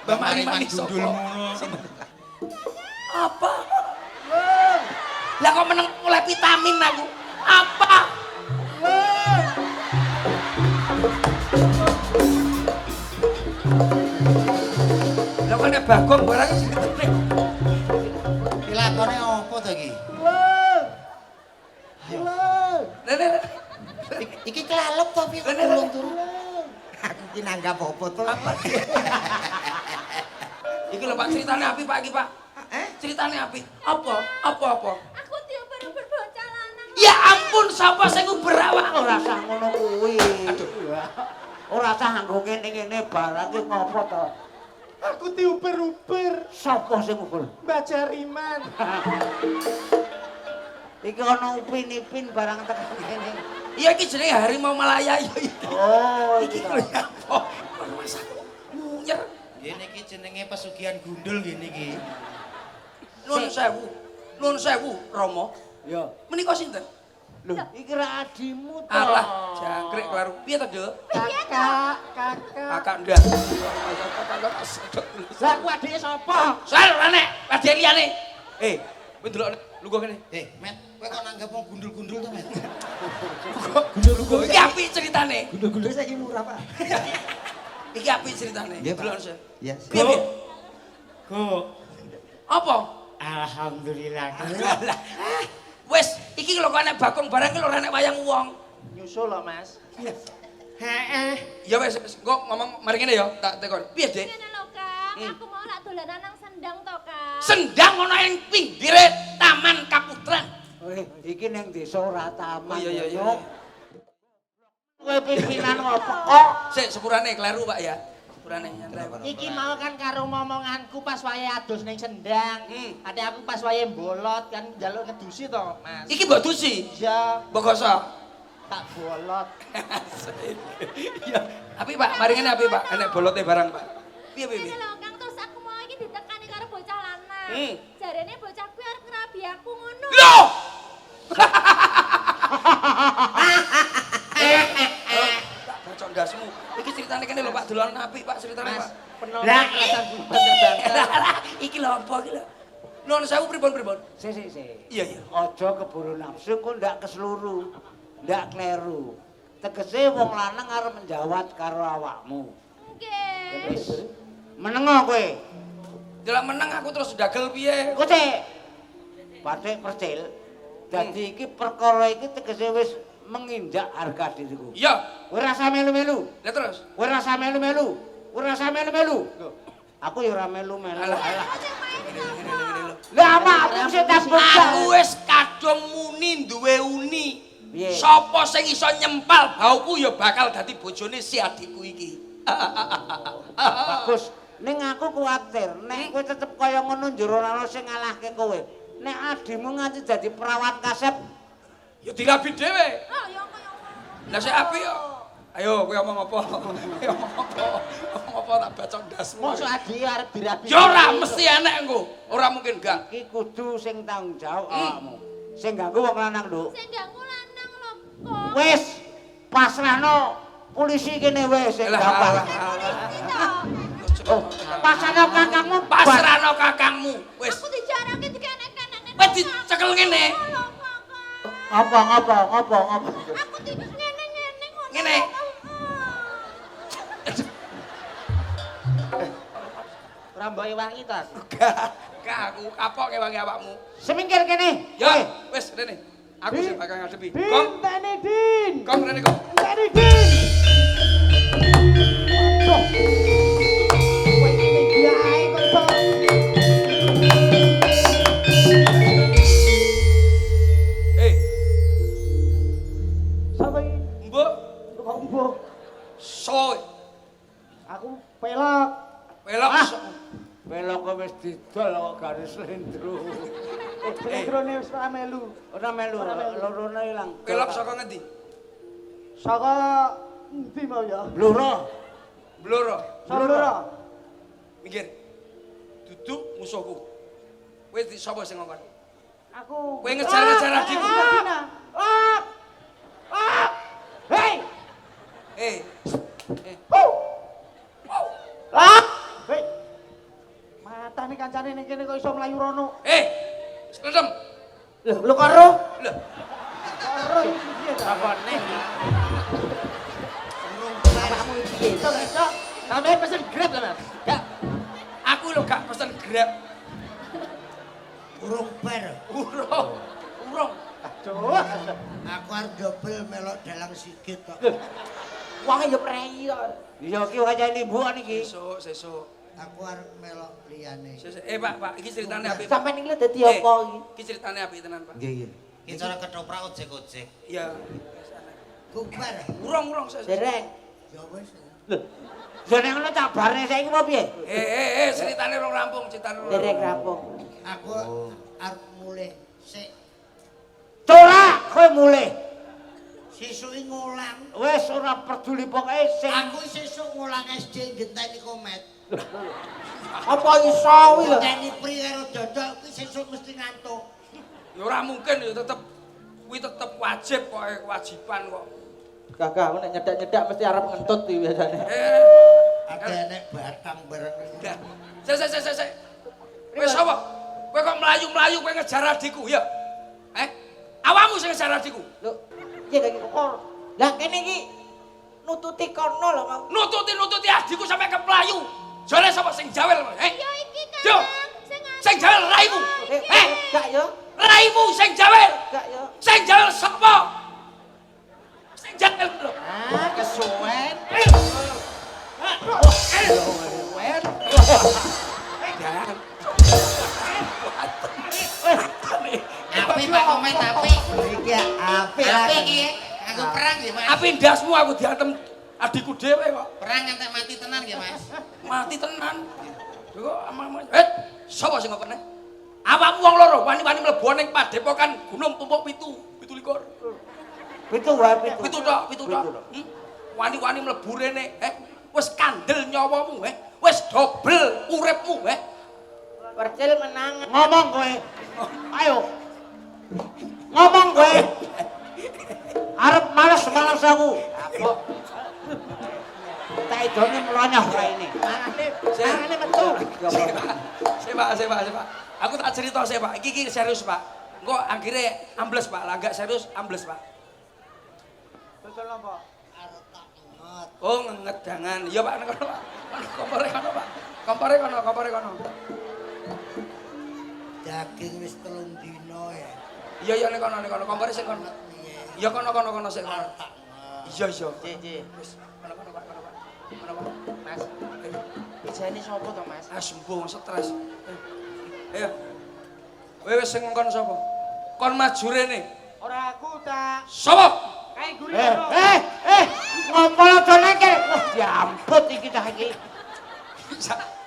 Mbak Mariman gundul Apa? Lah kok meneng oleh vitamin aku. Apa? Lah kok nek Bagong barang sing ketepne. Dilakone apa to iki? Nek Iki kelalep to piye kok Bener. tulung turu? Aku ki nanggap apa to? iki lho Pak ceritane api Pak iki Pak. Ceritane api. Apa? Aku diuber-uber bocah lanang. Ya ampun, sapa sing uber awak? Ora usah ngono kuwi. Aduh. Ora usah nganggo ngene-ngene barang iki ngopo to? Aku diuber-uber, Sapa sing uber? Mbak Jariman. Iki ana upin-ipin barang tekan kene. Iya iki jenenge harimau Malaya ya iki. Oh, Iki iki lho to. ya apa? Kok masa munyer. Ngene iki jenenge pesugihan gundul ngene iki. Nuwun sewu, Rama. Ya. Menika sinten? Lho, iki ra adimu to. Alah, jangkrik kelaru. Piye to, Dek? Kakak. Kakak ndak. Lah ku adike sapa? Sal rene, adek liyane. Kowe delok lugo kene. Met, kowe kok nanggap wong gundul-gundul to, Met? Lugo. Iki apik ceritane. Gundul-gundul saiki murah, Pak. Iki apik ceritane. Nggih, Pak. Delok se. Iya. Piye, piye? Go. Apa? Alhamdulillah. Lah. Wis, iki lho kok nek Bagong barang iki lho ora nek wayang wong. Nyusul loh, Mas. Heeh. Ya wis, kok ngomong mari ngene ya, tak tekon. Piye, Dik? Ngene lho, Kang. Aku mau lak dolanan nang sendang to, Kang. Sendang ana ing pinggire Taman Kaputren. Iki ning desa ora taman. Oh iya. Yo. Kowe pimpinan apa kok? Sik sepurane kleru Pak ya. Sepurane nyantai. Iki mau kan karo momonganku pas wayahe adus ning sendang. Ade aku pas wayahe bolot kan njaluk ngedusi to, Mas. Iki mbok dusi. Iya, Mbok gosok. tak bolot. Iya. Api Pak, mari ngene api Pak. Enek bolote barang Pak. Piye piye? Ini lho Kang, terus aku mau iki ditekani karo bocah lanang. Jarene bocah kuwi arep ngerabi aku ngono. Loh! Bocok ndasmu. Iki ceritane kene lho Pak, dolanan apik Pak ceritane Pak. Penolak rasa banter-banter. Iki lho apa iki lho? Nuwun sewu pripun-pripun? Si. Iya iya. Aja keburu nafsu kok ndak keseluru. Ndak kleru. Tegese wong lanang arep menjawat karo awakmu. Nggih. Wis. Menengo kowe. Delok meneng aku terus dagel piye? Kowe Batik percil. Dadi iki perkara iki tegese wis menginjak harga diriku. Iya. Kowe rasa melu-melu. Lah terus. Kowe rasa melu-melu. Kowe rasa melu-melu. Aku ya ora melu-melu. Alah. Lah awakmu sing tak Aku wis kadung muni duwe uni. Piye? Sapa sing iso nyempal bauku ya bakal dadi bojone si adikku iki. Bagus. Ning aku kuwatir nek kowe tetep kaya ngono njero ana sing ngalahke kowe. Nek adimu nganti dadi perawat kasep, Ya dirabi dhewe. Oh, ya kaya Lah sik apik yo. Ayo kowe omong apa? Omong apa? Omong apa tak bacok ndasmu. Mosok adi arep dirabi. Ya ora mesti enek engko. Ora mungkin gak. iki kudu sing tanggung jawab awakmu. Sing ganggu wong lanang lho. sing ganggu lanang lho, kok. Wis pasrahno polisi kene wis sing Lah, gampang. Oh, pasrahno kakangmu. Pasrahno kakangmu. Wis. Aku dijarake dikenek-kenek. Wis dicekel ngene. Apa? Aku di ngene-ngene ngono. Ngene. Ramboke wangi to. Gak aku kapok kewangi awakmu. Semingkir kene. Ya, wis rene. Aku sing bakal ngadepi. Kong, Tani Din. kong rene kong. Tani Din. Aduh. Kowe iki biae kok iso. Sapa iki? Mbok, Kok mbok? soe. Aku pelok. Welok. Belok kok wis didol kok garis lendro. Elektrone wis ora melu. Ora melu, lorone ilang. Welok saka ngendi? Saka endi mau ya? Bluro. Bloro. Salura. Minggir. Duduk musuhku. Kowe di sapa sing ngongkon? Aku. Kowe ngejar-ngejar adikku. Hei! Hei! Matane kancane ning kene kok iso mlayu rono. Sekedem. Lho karo? Lho, Karo iki piye ta? Apane? Awakmu iki piye? Cok. Sampe pesen Grab ta, Mas? gak. Aku lho gak pesen Grab. Urung per. Urung. Aduh. Aku arep dobel melok dalang sigit kok. Wong ya prei kok. Iya iki wajah libuan iki. Sesuk. Aku arep melok liyane. Pak, iki ceritane apik. Sampe ning dadi apa iki? Iki ceritane apik tenan, Pak. Nggih. Ki cara ketoprak ojek-ojek. Iya. Bubar. Urung sesuk. Dereng. Ya wis. Lah nek ngono tak barne saiki apa piye? Ceritane urung rampung, ceritane urung. Dereng rampung. Aku arep mulih sik. Ora kowe mulih. Sesuke ngulang. Wis ora peduli pokoke sing Aku sesuk ngulang SD ngenteni komet. Apa iso kuwi lho? Ngenteni pri karo dodok kuwi sesuk mesti ngantuk. Ya ora mungkin ya tetep kuwi tetep wajib kok kewajiban kok. Gagah aku nek nyedak-nyedak mesti arep ngentut iki biasane. Ada enek batang bareng. Sik. Wis apa? Kowe kok mlayu-mlayu kowe ngejar adikku ya? Awakmu sing ngejar adikku. Lho, piye lagi kok? Lah kene iki nututi kono lho mau. Nututi adikku sampe kemlayu. Jare sapa sing jawel? Ya iki Yo. Kang, Sing jawel raimu. Gak yo, Raimu sing jawel. gak yo. Sing jawel sapa? Sing jawel lho. Kesuwen. Apik Pak komen apik. Iki apik. Apik iki. Kanggo perang nggih, Mas. Api ndasmu aku diantem adikku dhewe kok. Perang ngantek mati tenan nggih, Mas. Mati tenan. Kok amang sapa sing ngopene? Awakmu wong loro wani-wani mlebu ning padepokan Gunung Tumpuk 17. Pitu wae pitu. Pitu tok. Wani-wani mlebu rene, wis kandel nyawamu, wis dobel uripmu, Percil menang. Ngomong kowe. Ayo. Ngomong kowe. Arep males aku. Apa? Tak idone melonyah raine. Mangane metu. Pak. Aku tak cerita sih, Pak. Iki serius, Pak. Engko akhirnya ambles, Pak. Lah enggak serius ambles, Pak. Betul napa? Oh, ngedangan. Iya, Pak, kono, Pak. Kompore kono, Pak. Kompore kono. Daging wis 3 dina ya. Iya, ning kono. Kompore sing kono. Iya, kono sing kono. Iya. Cek. Wis, kono, Pak. Kono, Pak. Mas. Ijane sapa to, Mas? Ah, sembuh stres. Ayo. Kowe wis sing ngkon sapa? Kon maju rene. Ora aku ta. Sapa? Kae guri. Ngompol aja neke. Wah, diamput iki cah iki.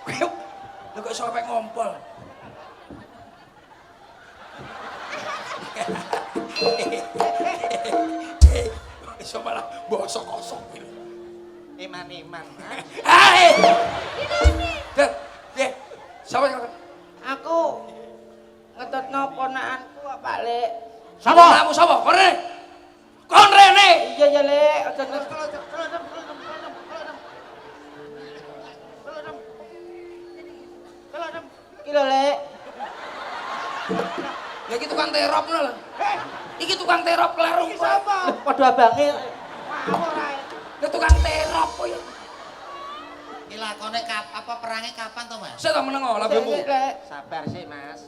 Kowe lho kok iso sampe ngompol. Iso malah bosok kosong iki. Iman. Hai. Piye? Sapa sing Aku ngetutno ponakanku Pak Lek. Sapa? Kamu sapa? Kon rene. Iya, Lek. Aja Kilo Lek. Ya iki tukang terop ngono lho. Iki tukang terop klarung. Sapa? Padha abange. Ya tukang terop kok ya. Iki lakone apa perange kapan to, Mas? Sik ta menengo lambemu. Sabar sih, Mas.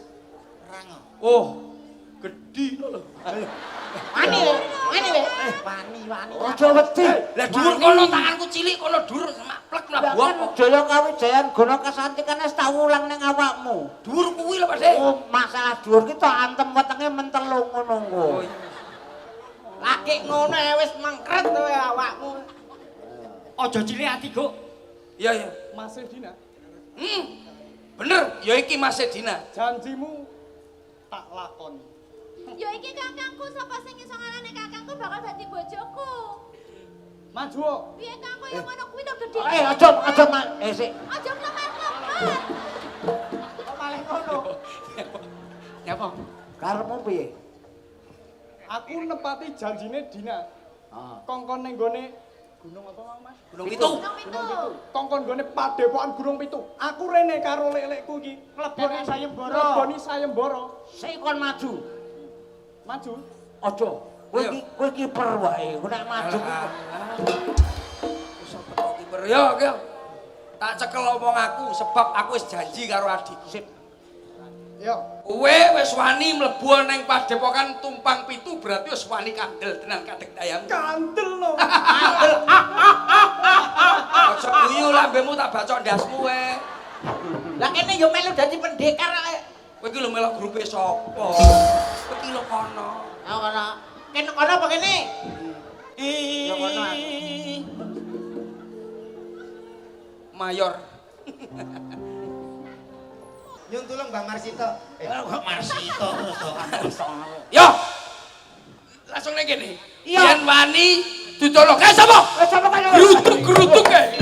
Perang. Oh, gedhi lho. Wani we. Wani. Aja wedi. Lah dhuwur kono tanganku cilik kono dhuwur maplek mlabu apa? Jaya Kawijayan Guna Kesantikan wis tak ulang ning awakmu. Dhuwur kuwi lho, Pak Dik. Oh, masalah dhuwur ki tok antem wetenge mentelung ngono engko. Laki ngono wis mengkret kowe awakmu. Aja cilik ati, Guk. Iya. Mas Dina, Bener, ya iki Mas Dina. janjimu tak lakoni. Ya iki kakangku, sapa sing iso ngarani kakangku bakal dadi bojoku. Maju. Piye kakangku yang ngono kuwi to gedhe. Aja sik. Aja klemet-klemet. Kok malah ngono? Nyapa? Karepmu piye? Aku nepati janjine Dina. Kongkon ning gone gunung apa mau, Mas? Gunung Pitu. Gunung Pitu. Kongkon gone padepokan Gunung Pitu. Aku rene karo lek-lekku iki Mlebone Sayembara. Mleboni Sayembara. Sik kon maju. Maju. Aja. Kowe kiper wae. Kowe nek maju Wis teko kiper. Yo. Tak cekel omong aku sebab aku wis janji karo adikku. sip. Yo. Kowe wis wani mlebu ning padepokan Tumpang Pitu berarti wis wani kandel tenan kadek dayang. Kandel lho. Aja guyu lambemu tak bacok ndasmu kowe. Lah kene yo melu dadi pendekar kok. Kowe iki lho melok grupe sapa? Kowe iki lho kono. Oh, kono. Kene kono apa kene? Ya kono. Mayor. Nyun tulung Bang Marsito. Kok Marsito terus to. Yo. Langsung ning kene. Yen wani ditolong. Sapa? Sapa kaya? Geruduk kae.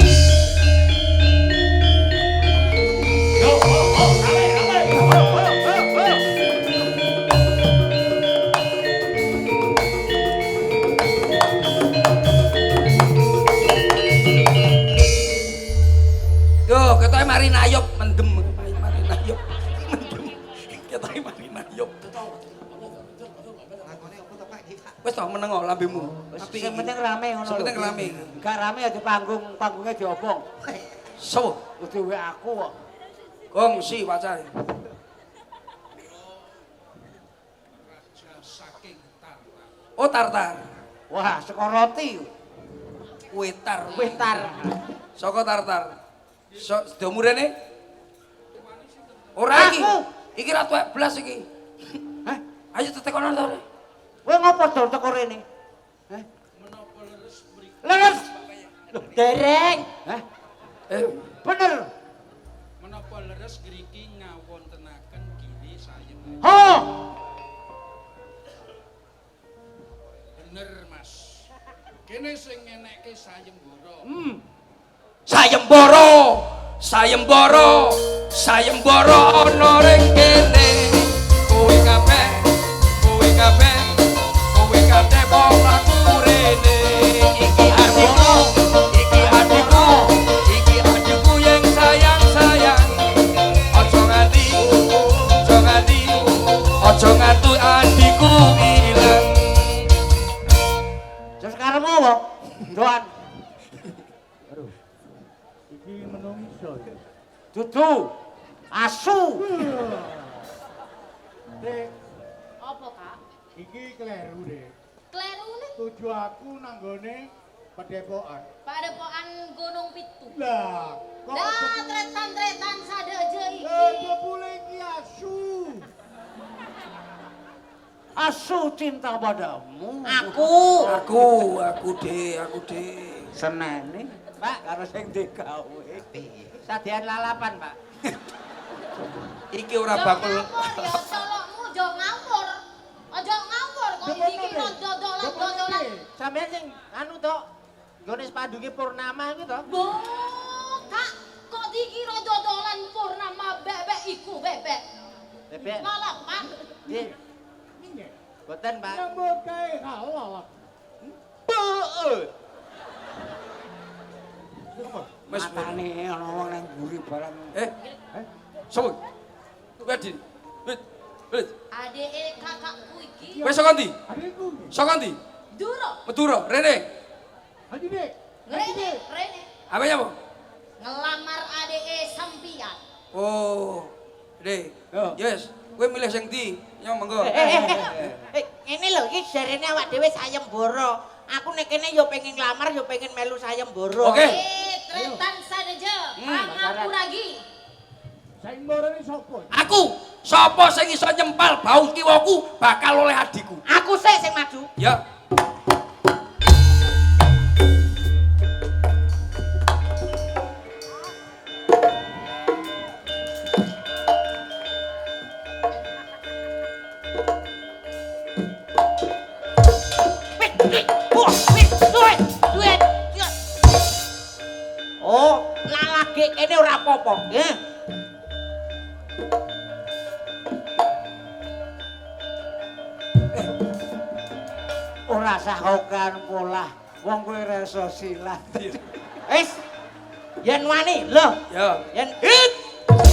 Yo, ketoke mari nayop mendem. Mari nayop. Mendem. Ketoke mari nayop. Lakone opo to Pak iki, Pak? Wis to menengo lambemu. Sing penting rame ngono lho. Sing penting rame. Gak rame ya di panggungnya diobong. So, Kudu wae aku kok. kongsi pacare. Oh, tartar. Wah, saka roti. Wetar. Saka tartar. Do murene? Ora iki. Iki ra tuwek blas iki. Hah? Ayo tetekono to. Kowe ngopo dol teko rene? Heh. Dereng. Hah? Eh, Bener. Menapa leres ngriki ngawontenaken giri sayem. Ho. Bener, Mas. Kene sing ngenekke sayembara. sayembara ana ring kene kowe kabeh kowe kabeh wong laku rene iki adikku yang sayang aja nganti adikku ilang. Terus karepmu apa? Doan. Iki menungso. Dudu. Asu. Dek, Apa, Kak? iki kleru, Dek. Klerune Tuju aku nanggone Padepokan. padepokan Gunung Pitu. Lah, kok Dah tretan-tretan sadeje iki. jebule iki asu. Asu cinta padamu. Aku de. Senene. Pak, karo sing digawe. Sadean lalapan, Pak. Iki ora bakul Ya colokmu aja ngawur. Aja ngawur kok iki dodolan. Sampeyan sing anu to, nggone spandhuke purnama iku to. Kak, kok dikira dodolan purnama bebek iku bebek. Bebek. Lalapan. Nggih. Boten, Pak. Nyambut kae halal. Wis Matane ana wong nang mburi barang. Sopo? Wedin. Wit. Adeke kakakku iki Wis saka ndi? Adikku. Saka ndi? Duro. Madura, rene. Haji, Dek. Rene. Apa ya, Bu? Ngelamar adeke sampian. Oh. Dek. Yes. Kowe milih sing ndi? Nyong monggo. Ngene lho, iki jarene awak dhewe sayembara. Aku nek kene yo pengen nglamar, yo pengen melu sayembara. Oke. Tretan sadeje. Pangapuragi. Sayembara ini sapa? Aku sapa sing iso nyempal bau kiwaku bakal oleh adikku. Aku sik sing maju. Ya. Oh, lalage kene ora apa-apa. Nggih. Ora sahokan pola. Wong kowe reso silat. Wis. Yen wani, lho. Ya. Yen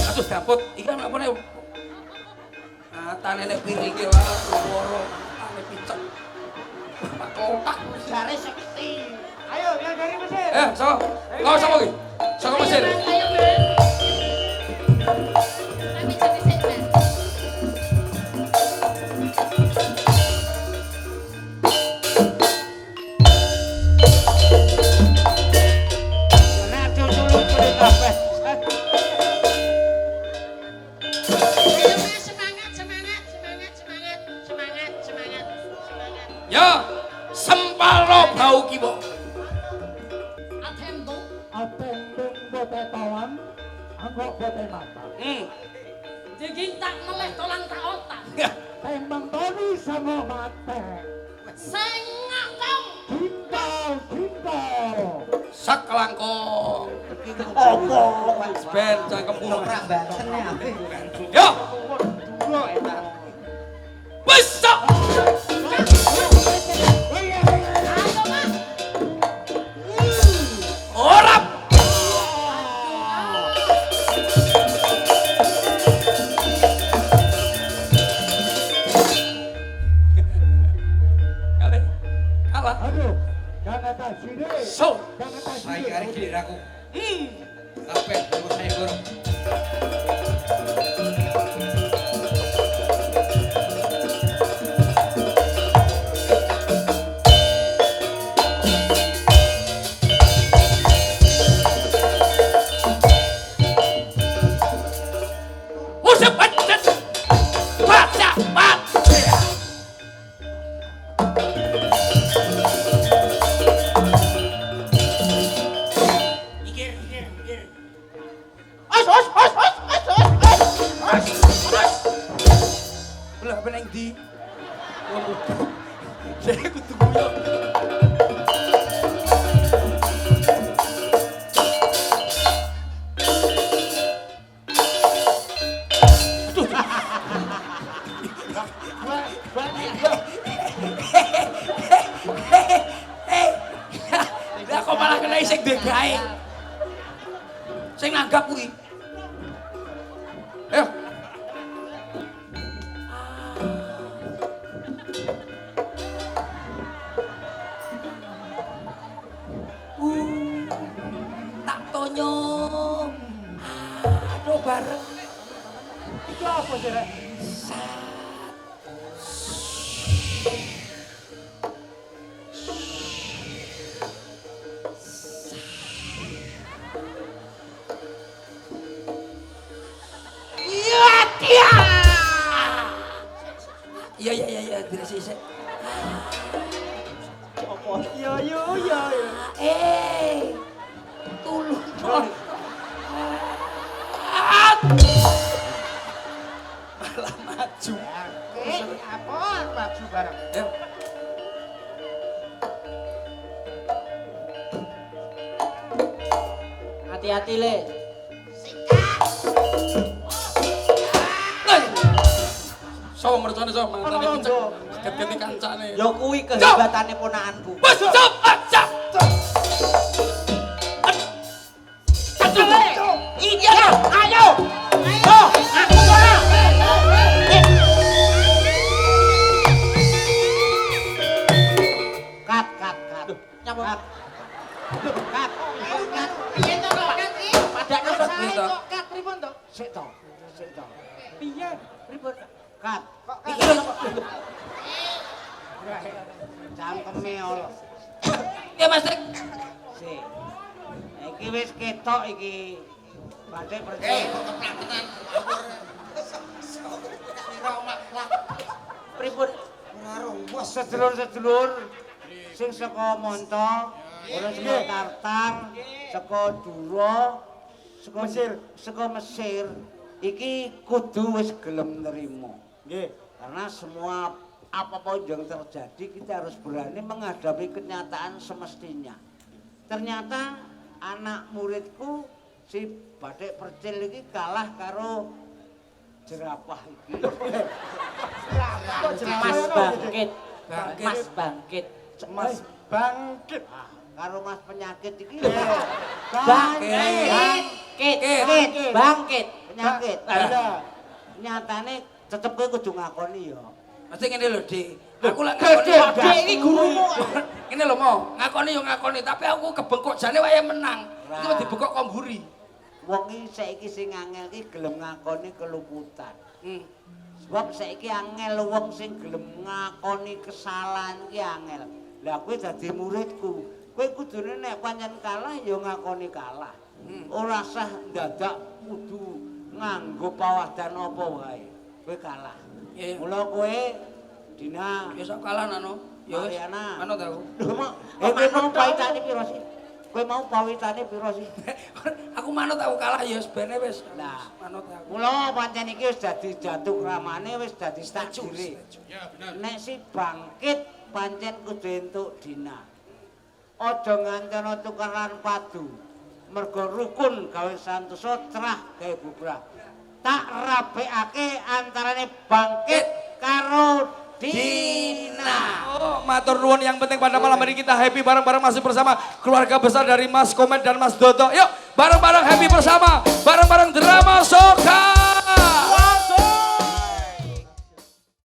Aduh dapet. Iki kan apa nih? Tane nek piring iki wae loro. Tane picek. Pak kotak. jare sekti. Ayo, yang dari Mesir. So. Kau sapa iki? Saka Mesir. Ayo, Mas. Kami jadi segmen. Nek dulu kuwi kabeh. Ayo, Mas, semangat. Ya. Sempalo bau kiwa. Atembo. Atendung bote tawan, anggok bote mata. Digintak meleh tolang tak otak. Tembang toni sama mate. Sengakong. Cinta. Sakelangkong. Apa? Ben cangkemmu. Ora bantene apik. Ya. Wis sok. Ayo, Mas. Ora. Kalah. Aduh, jangan tak sini. So. Jangan tak Saya sini. kari giliranku. Kabeh terus sayembara. Usap pancet. Baca, baca. Dene kudu guyu. Lah kok malah kena sing begae. Sing nanggap kuwi. Ayo. Tak tonyo. Aduh bareng. Iki apa sih, Rek? Iya, diresi. Apa? Iya. Tulung. Malah maju. Apa maju bareng? Ya. Hati-hati le. Sopo mercone sopo mantane kenceng. Gedene kancane. Ya kuwi kehebatane ponakanku. Wes cop, acap. Iya, ayo. Ayo, aku ora. Kat. Nyapa? Kat. Piye to kok kan iki? Padahal Piye to? kok kat pripun to? Sik to. Piye? Pripun? Kat. Iki lho kok. Cangkeme olo. Ya Mas Dik. Sik. Iki wis ketok iki. Batik percaya. keplaketan. Sira omak plak. Pripun? Ora ruwes. Sedulur-sedulur sing saka Monto, ora saka Tartar, saka Dura, saka Mesir, iki kudu wis gelem nerima. Nggih. Karena semua apa-apa yang terjadi kita harus berani menghadapi kenyataan semestinya. Ternyata anak muridku si Batik Percil iki kalah karo jerapah iki. Mas bangkit. Mas bangkit. Mas bangkit. Ah, karo Mas penyakit iki. Bangkit. Penyakit. Iya. Nyatane tetep kowe kudu ngakoni ya. Mesti ngene lho, Dik. Aku lak ngakoni Dek iki gurumu. ngene lho, Mo. Ngakoni yo ngakoni, tapi aku kebengkok jane wae menang. Iki mau dibekok kok mburi. Wong iki saiki sing angel iki gelem ngakoni keluputan. Sebab saiki angel wong sing gelem ngakoni kesalahan iki angel. Lah kowe dadi muridku. Kowe kudune nek pancen kalah ya ngakoni kalah. Ora sah ndadak kudu nganggo pawadan apa wae. Kowe kalah. Iya. Mula kowe Dina Ya sok kalah nano. Ya wis. Mariana. Manut aku. Lho mak, kowe mau pawitane piro sih? Kowe mau pawitane piro sih? Aku manut aku kalah ya wis bene wis. Lah. Manut aku. Mula pancen iki wis dadi jatuh ramane wis dadi takdire. Ya bener. Nek si bangkit pancen kudu entuk Dina. Aja ngancana tukaran padu. Mergo rukun gawe santosa, cerah gawe bubrah. Tak rabekake antarane bangkit karo Dina. Oh, matur nuwun, yang penting pada malam hari kita happy bareng-bareng masih bersama keluarga besar dari Mas Komet dan Mas Dodo. Yuk, bareng-bareng happy bersama, bareng-bareng drama sok